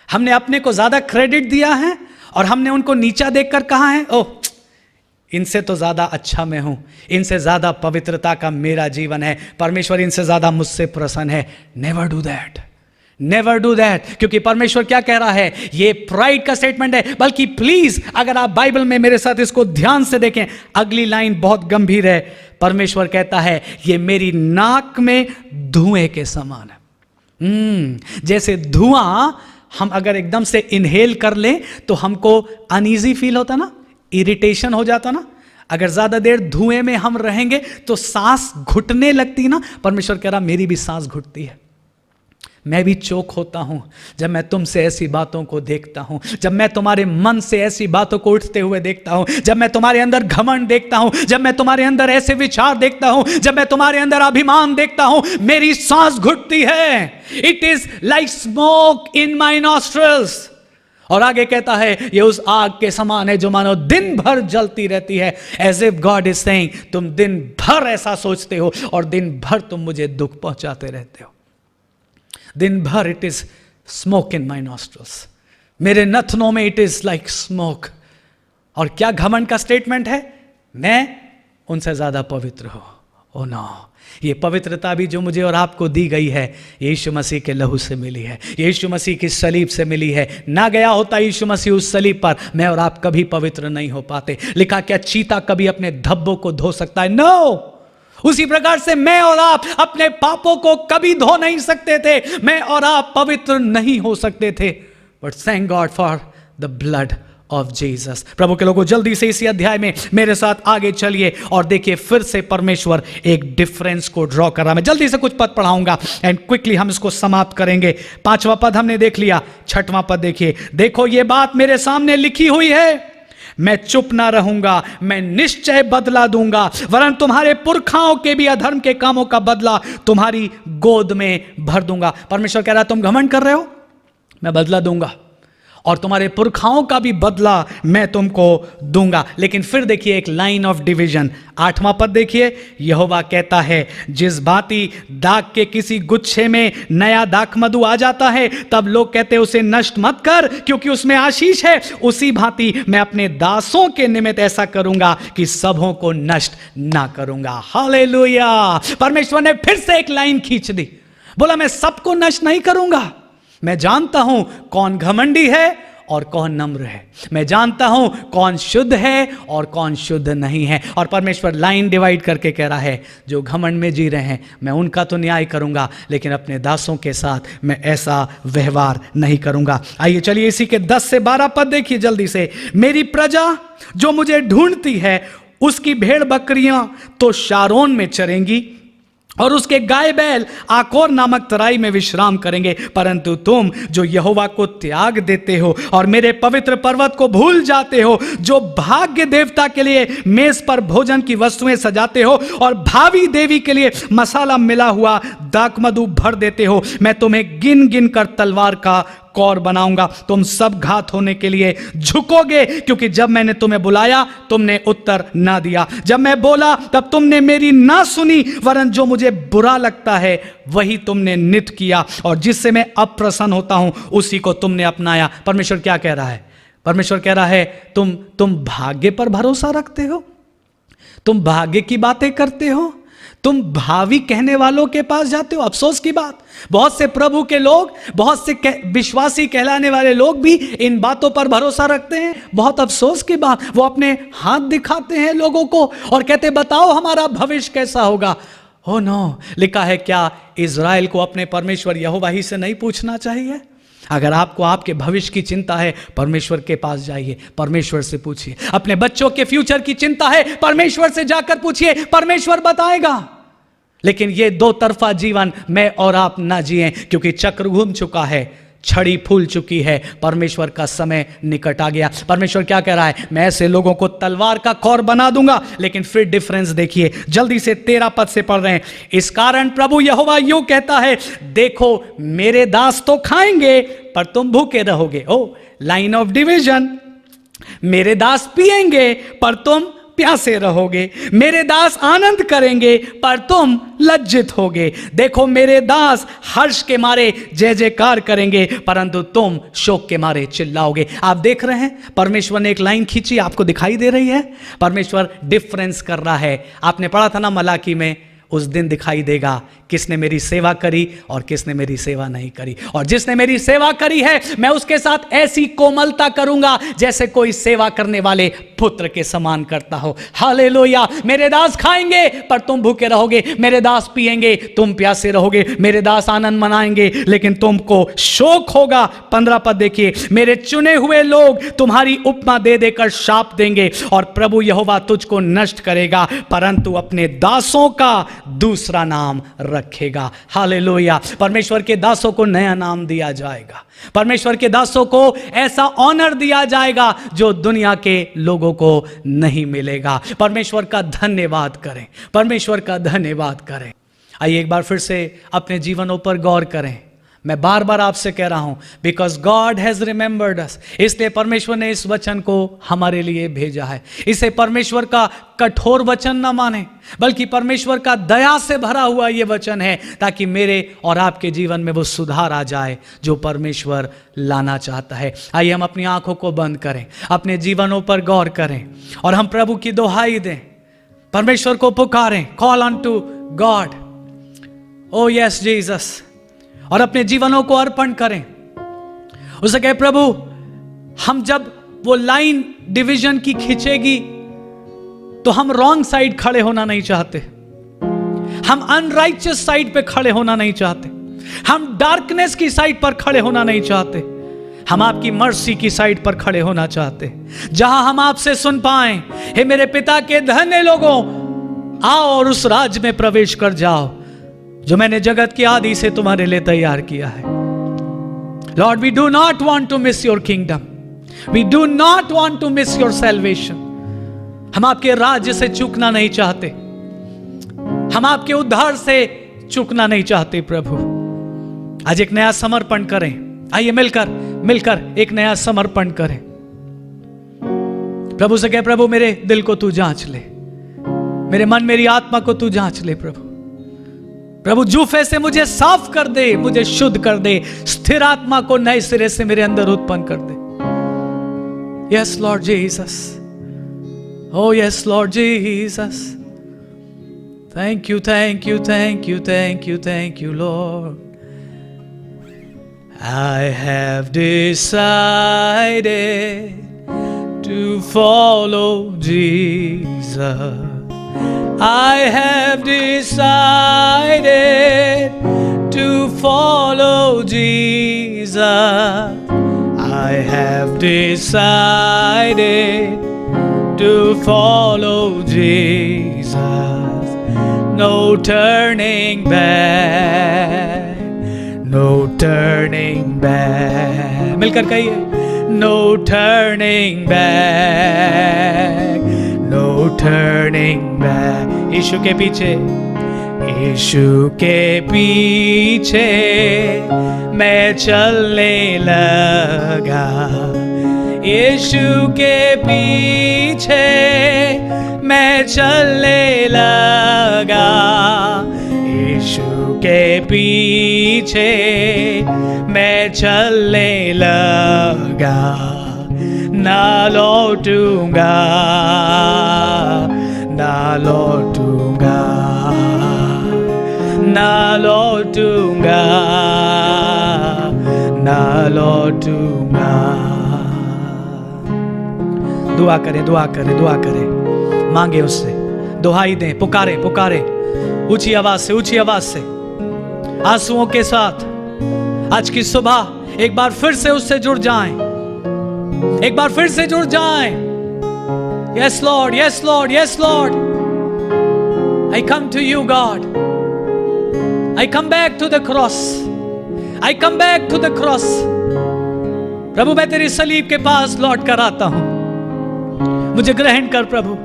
हमने अपने को ज्यादा क्रेडिट दिया है और हमने उनको नीचा देखकर कहा है ओह इनसे तो ज्यादा अच्छा मैं हूं, इनसे ज्यादा पवित्रता का मेरा जीवन है, परमेश्वर इनसे ज्यादा मुझसे प्रसन्न है। Never do that, never do that. क्योंकि परमेश्वर क्या कह रहा है? ये प्राइड का स्टेटमेंट है। बल्कि प्लीज अगर आप बाइबल में मेरे साथ इसको ध्यान से देखें, अगली लाइन बहुत गंभीर है। परमेश्वर कहता है ये मेरी नाक में धुएं के समान है। जैसे धुआं हम अगर एकदम से इनहेल कर लें तो हमको अनईजी फील होता ना, इरिटेशन हो जाता ना। अगर ज्यादा देर धुएं में हम रहेंगे तो सांस घुटने लगती ना। परमेश्वर कह रहा मेरी भी सांस घुटती है, मैं भी चोक होता हूं जब मैं तुमसे ऐसी बातों को देखता हूं, जब मैं तुम्हारे मन से ऐसी बातों को उठते हुए देखता हूं, जब मैं तुम्हारे अंदर घमंड देखता हूं, जब मैं तुम्हारे अंदर ऐसे विचार देखता हूं, जब मैं तुम्हारे अंदर अभिमान देखता हूं, मेरी सांस घुटती है। It is like smoke in my nostrils. और आगे कहता है ये उस आग के समान है जो मानो दिन भर जलती रहती है। As if God is saying तुम दिन भर ऐसा सोचते हो और दिन भर तुम मुझे दुख पहुंचाते रहते हो। दिन भर it is smoke in my nostrils, मेरे नथनों में इट इज लाइक स्मोक। और क्या घमंड का स्टेटमेंट है? मैं उनसे ज्यादा पवित्र हूं। ओ नो, ये पवित्रता भी जो मुझे और आपको दी गई है यीशु मसीह के लहू से मिली है, यीशु मसीह की सलीब से मिली है। ना गया होता यीशु मसीह उस सलीब पर, मैं और आप कभी पवित्र नहीं हो पाते। लिखा क्या चीता कभी अपने धब्बों को धो सकता है? नो। उसी प्रकार से मैं और आप अपने पापों को कभी धो नहीं सकते थे, मैं और आप पवित्र नहीं हो सकते थे। But thank God for the blood of Jesus. प्रभु के लोगों जल्दी से इसी अध्याय में मेरे साथ आगे चलिए और देखिए फिर से परमेश्वर एक डिफरेंस को ड्रॉ कर रहा है। मैं जल्दी से कुछ पद पढ़ाऊंगा एंड क्विकली हम इसको समाप्त करेंगे। 5वां पद हमने देख लिया, 6वां पद देखिए। देखो ये बात मेरे सामने लिखी हुई है, मैं चुप ना रहूंगा, मैं निश्चय बदला दूंगा, वरन तुम्हारे पुरखाओं के भी अधर्म के कामों का बदला तुम्हारी गोद में भर दूंगा। परमेश्वर कह रहा तुम घमंड कर रहे हो, मैं बदला दूंगा और तुम्हारे पुरखाओं का भी बदला मैं तुमको दूंगा। लेकिन फिर देखिए एक लाइन ऑफ डिवीजन। 8वां पद देखिए, यहोवा कहता है जिस भांति दाख के किसी गुच्छे में नया दाख मधु आ जाता है तब लोग कहते हैं उसे नष्ट मत कर क्योंकि उसमें आशीष है, उसी भांति मैं अपने दासों के निमित्त ऐसा करूंगा कि सबों को नष्ट ना करूंगा। हालेलुया। परमेश्वर ने फिर से एक लाइन खींच दी, बोला मैं सबको नष्ट नहीं करूंगा। मैं जानता हूं कौन घमंडी है और कौन नम्र है, मैं जानता हूं कौन शुद्ध है और कौन शुद्ध नहीं है। और परमेश्वर लाइन डिवाइड करके कह रहा है जो घमंड में जी रहे हैं मैं उनका तो न्याय करूंगा, लेकिन अपने दासों के साथ मैं ऐसा व्यवहार नहीं करूंगा। आइए चलिए इसी के 10 से 12 पद देखिए जल्दी से। मेरी प्रजा जो मुझे ढूंढती है उसकी भेड़ बकरियां तो शारोन में चरेंगी और उसके गाय बैल आकोर नामक तराई में विश्राम करेंगे। परंतु तुम जो यहोवा को त्याग देते हो और मेरे पवित्र पर्वत को भूल जाते हो, जो भाग्य देवता के लिए मेज पर भोजन की वस्तुएं सजाते हो और भावी देवी के लिए मसाला मिला हुआ दाखमधु भर देते हो, मैं तुम्हें गिन गिन कर तलवार का कौर बनाऊंगा। तुम सब घात होने के लिए झुकोगे, क्योंकि जब मैंने तुम्हें बुलाया तुमने उत्तर ना दिया, जब मैं बोला तब तुमने मेरी ना सुनी, वरन जो मुझे बुरा लगता है वही तुमने नित किया, और जिससे मैं अप्रसन्न होता हूं उसी को तुमने अपनाया। परमेश्वर क्या कह रहा है? परमेश्वर कह रहा है तुम भाग्य पर भरोसा रखते हो, तुम भाग्य की बातें करते हो, तुम भावी कहने वालों के पास जाते हो। अफसोस की बात, बहुत से प्रभु के लोग, बहुत से विश्वासी कहलाने वाले लोग भी इन बातों पर भरोसा रखते हैं। बहुत अफसोस की बात, वो अपने हाथ दिखाते हैं लोगों को और कहते बताओ हमारा भविष्य कैसा होगा। ओ नो, लिखा है क्या इज़राइल को अपने परमेश्वर यहोवा ही से नहीं पूछना चाहिए? अगर आपको आपके भविष्य की चिंता है, परमेश्वर के पास जाइए, परमेश्वर से पूछिए। अपने बच्चों के फ्यूचर की चिंता है, परमेश्वर से जाकर पूछिए, परमेश्वर बताएगा। लेकिन ये दो तरफा जीवन मैं और आप ना जिए, क्योंकि चक्र घूम चुका है, छड़ी फूल चुकी है, परमेश्वर का समय निकट आ गया। परमेश्वर क्या कह रहा है? मैं ऐसे लोगों को तलवार का कौर बना दूंगा। लेकिन फिर डिफरेंस देखिए, जल्दी से 13 पद से पढ़ रहे हैं। इस कारण प्रभु यहोवा यूं कहता है, देखो मेरे दास तो खाएंगे पर तुम भूखे रहोगे। ओ लाइन ऑफ डिवीजन, मेरे दास पिएंगे पर तुम प्यासे रहोगे, मेरे दास आनंद करेंगे पर तुम लज्जित होगे। देखो मेरे दास हर्ष के मारे जय जयकार करेंगे, परंतु तुम शोक के मारे चिल्लाओगे। आप देख रहे हैं, परमेश्वर ने एक लाइन खींची, आपको दिखाई दे रही है? परमेश्वर डिफरेंस कर रहा है। आपने पढ़ा था ना मलाकी में, उस दिन दिखाई देगा किसने मेरी सेवा करी और किसने मेरी सेवा नहीं करी। और जिसने मेरी सेवा करी है, मैं उसके साथ ऐसी कोमलता करूंगा जैसे कोई सेवा करने वाले पुत्र के समान करता हो। हालेलुया। मेरे दास खाएंगे पर तुम भूखे रहोगे, मेरे दास पिएंगे तुम प्यासे रहोगे, मेरे दास आनंद मनाएंगे लेकिन तुमको शोक होगा। 15 पद देखिए, मेरे चुने हुए लोग तुम्हारी उपमा दे देकर शाप देंगे और प्रभु यहोवा तुझको नष्ट करेगा, परंतु अपने दासों का दूसरा नाम रखेगा। हालेलुया। परमेश्वर के दासों को नया नाम दिया जाएगा, परमेश्वर के दासों को ऐसा ऑनर दिया जाएगा जो दुनिया के लोगों को नहीं मिलेगा। परमेश्वर का धन्यवाद करें, परमेश्वर का धन्यवाद करें। आइए एक बार फिर से अपने जीवनों पर गौर करें। मैं बार बार आपसे कह रहा हूं, बिकॉज गॉड हैज रिमेंबर्ड अस, इसलिए परमेश्वर ने इस वचन को हमारे लिए भेजा है। इसे परमेश्वर का कठोर वचन न माने, बल्कि परमेश्वर का दया से भरा हुआ यह वचन है, ताकि मेरे और आपके जीवन में वो सुधार आ जाए जो परमेश्वर लाना चाहता है। आइए हम अपनी आंखों को बंद करें, अपने जीवनों पर गौर करें और हम प्रभु की दोहाई दें, परमेश्वर को पुकारें, call on to God. Oh yes Jesus, और अपने जीवनों को अर्पण करें। उसे कहे प्रभु, हम जब वो लाइन डिवीजन की खींचेगी तो हम रॉन्ग साइड खड़े होना नहीं चाहते, हम अनराइचियस साइड पे खड़े होना नहीं चाहते, हम डार्कनेस की साइड पर खड़े होना नहीं चाहते, हम आपकी मर्सी की साइड पर खड़े होना चाहते, जहां हम आपसे सुन पाए, हे मेरे पिता के धन्य लोगों, आओ और उस राज्य में प्रवेश कर जाओ जो मैंने जगत की आदि से तुम्हारे लिए तैयार किया है। Lord, we do not want to miss your kingdom, we do not want to miss your salvation. हम आपके राज्य से चूकना नहीं चाहते, हम आपके उद्धार से चूकना नहीं चाहते। प्रभु, आज एक नया समर्पण करें। आइए मिलकर एक नया समर्पण करें। प्रभु से कहे, प्रभु मेरे दिल को तू जांच ले, मेरे मन मेरी आत्मा को तू जांच ले। प्रभु जूफे से मुझे साफ कर दे, मुझे शुद्ध कर दे, स्थिर आत्मा को नए सिरे से मेरे अंदर उत्पन्न कर दे। Yes Lord Jesus, oh yes Lord Jesus, thank you thank you thank you thank you thank you Lord. I have decided to follow Jesus. I have decided to follow Jesus. I have decided to follow Jesus. No turning back, no turning back. मिलकर कहिए, no turning back, no turning back. यीशु के पीछे, यीशु के पीछे मैं चलने लगा, यीशु के पीछे मैं चलने लगा, यीशु के पीछे मैं चलने लगा, ना लौटूंगा, ना लौटूंगा, ना लौटूंगा, ना लौटूंगा। दुआ करें, दुआ करें, दुआ करें, मांगे उससे, दुहाई दें, पुकारे, पुकारे, ऊंची आवाज से, ऊंची आवाज से, आंसुओं के साथ आज की सुबह एक बार फिर से उससे जुड़ जाएं, एक बार फिर से जुड़ जाएं। Yes Lord, yes Lord, yes Lord, I come to you God, I come back to the cross, I come back to the cross। प्रभु मैं तेरी सलीब के पास लौट कर आता हूं, मुझे ग्रहण कर प्रभु,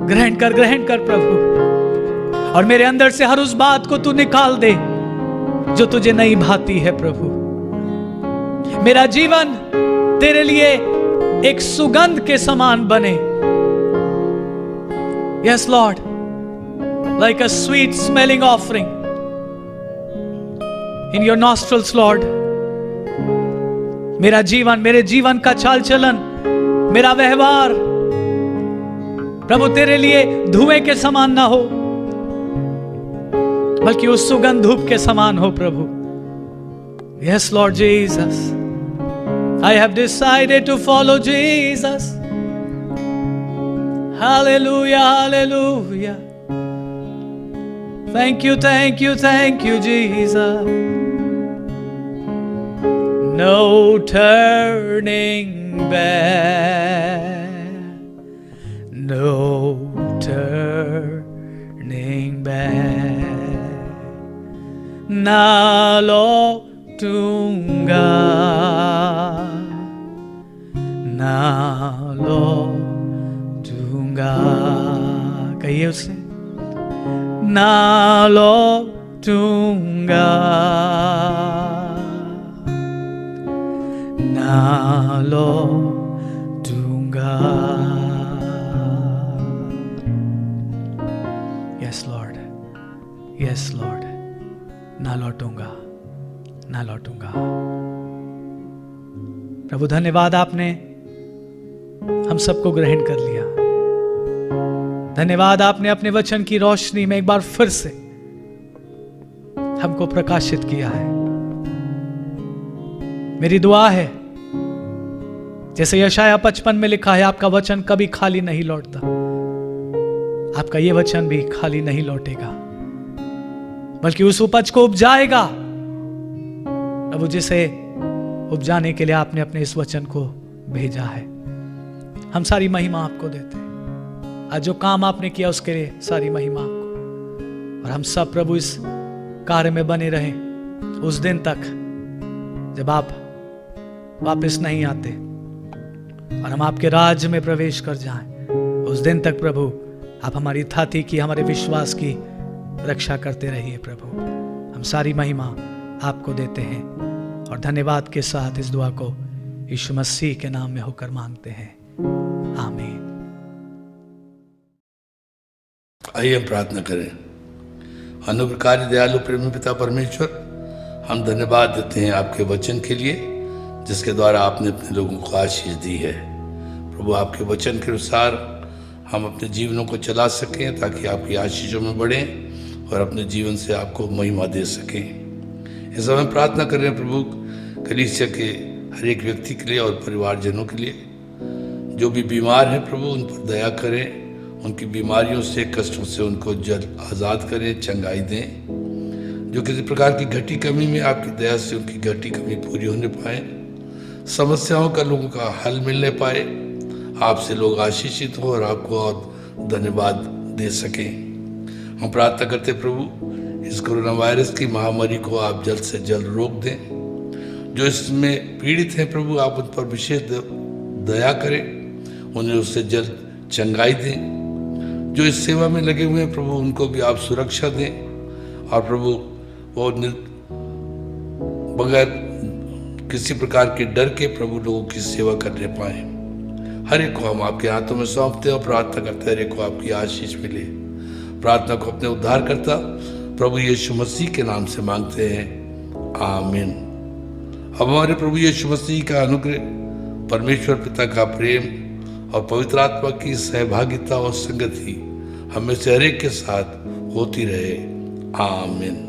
ग्रहण कर, ग्रहण कर प्रभु, और मेरे अंदर से हर उस बात को तू निकाल दे जो तुझे नहीं भाती है प्रभु। मेरा जीवन तेरे लिए एक सुगंध के समान बने। Yes Lord, like a sweet smelling offering in your nostrils Lord। मेरा जीवन, मेरे जीवन का चाल चलन, मेरा व्यवहार प्रभु तेरे लिए धुएं के समान ना हो, बल्कि उस सुगंध धूप के समान हो प्रभु। Yes Lord Jesus, I have decided to follow Jesus। Hallelujah, hallelujah, thank you, thank you, thank you Jesus। No turning back, no turning back, ना लौटूंगा, ना लौटूंगा। कहिए उससे, ना लौटूंगा, ना लौटूंगा। Yes Lord, yes Lord, ना लौटूंगा, ना लौटूंगा। प्रभु धन्यवाद, आपने हम सबको ग्रहण कर लिया। धन्यवाद, आपने अपने वचन की रोशनी में एक बार फिर से हमको प्रकाशित किया है। मेरी दुआ है, जैसे यशाया 55 में लिखा है, आपका वचन कभी खाली नहीं लौटता, आपका यह वचन भी खाली नहीं लौटेगा, बल्कि उस उपज को उपजाएगा प्रभु, जिसे उपजाने के लिए आपने अपने इस वचन को भेजा है। हम सारी महिमा आपको देते हैं। आज जो काम आपने किया उसके लिए सारी महिमा आपको, और हम सब प्रभु इस कार्य में बने रहें उस दिन तक जब आप वापस नहीं आते और हम आपके राज्य में प्रवेश कर जाएं। उस दिन तक प्रभु आप हमारी थाती की, हमारे विश्वास की रक्षा करते रहिए प्रभु। हम सारी महिमा आपको देते हैं और धन्यवाद के साथ इस दुआ को यीशु मसीह के नाम में होकर मांगते हैं, आमीन। आइए हम प्रार्थना करें। अनुग्रहकारी दयालु प्रेमी पिता परमेश्वर, हम धन्यवाद देते हैं आपके वचन के लिए, जिसके द्वारा आपने अपने लोगों को आशीष दी है। प्रभु, आपके वचन के अनुसार हम अपने जीवनों को चला सकें, ताकि आपकी आशीषों में बढ़ें और अपने जीवन से आपको महिमा दे सकें। इस समय प्रार्थना कर रहे हैं प्रभु, कलीसिया के हर एक व्यक्ति के लिए और परिवारजनों के लिए जो भी बीमार है प्रभु, उन पर दया करें, उनकी बीमारियों से, कष्टों से उनको जल्द आज़ाद करें, चंगाई दें। जो किसी प्रकार की घटी कमी में आपकी दया से उनकी घटी कमी पूरी होने पाए, समस्याओं का लोगों का हल मिलने पाए, आपसे लोग आशीषित हो और आपको और धन्यवाद दे सकें। हम प्रार्थना करते प्रभु इस कोरोना वायरस की महामारी को आप जल्द से जल्द रोक दें। जो इसमें पीड़ित हैं प्रभु आप उन पर विशेष दया करें, उन्हें उससे जल्द चंगाई दें। जो इस सेवा में लगे हुए हैं प्रभु उनको भी आप सुरक्षा दें और प्रभु वो बगैर किसी प्रकार के डर के प्रभु लोगों की सेवा करने पाए। हर एक को हम आपके हाथों में सौंपते हैं और प्रार्थना करते हैं हर एक को आपकी आशीष मिले। प्रार्थना को अपने उद्धार करता प्रभु यीशु मसीह के नाम से मांगते हैं, आमीन। अब हमारे प्रभु यीशु मसीह का अनुग्रह, परमेश्वर पिता का प्रेम और पवित्र आत्मा की सहभागिता और संगति हमें से हर एक के साथ होती रहे, आमीन।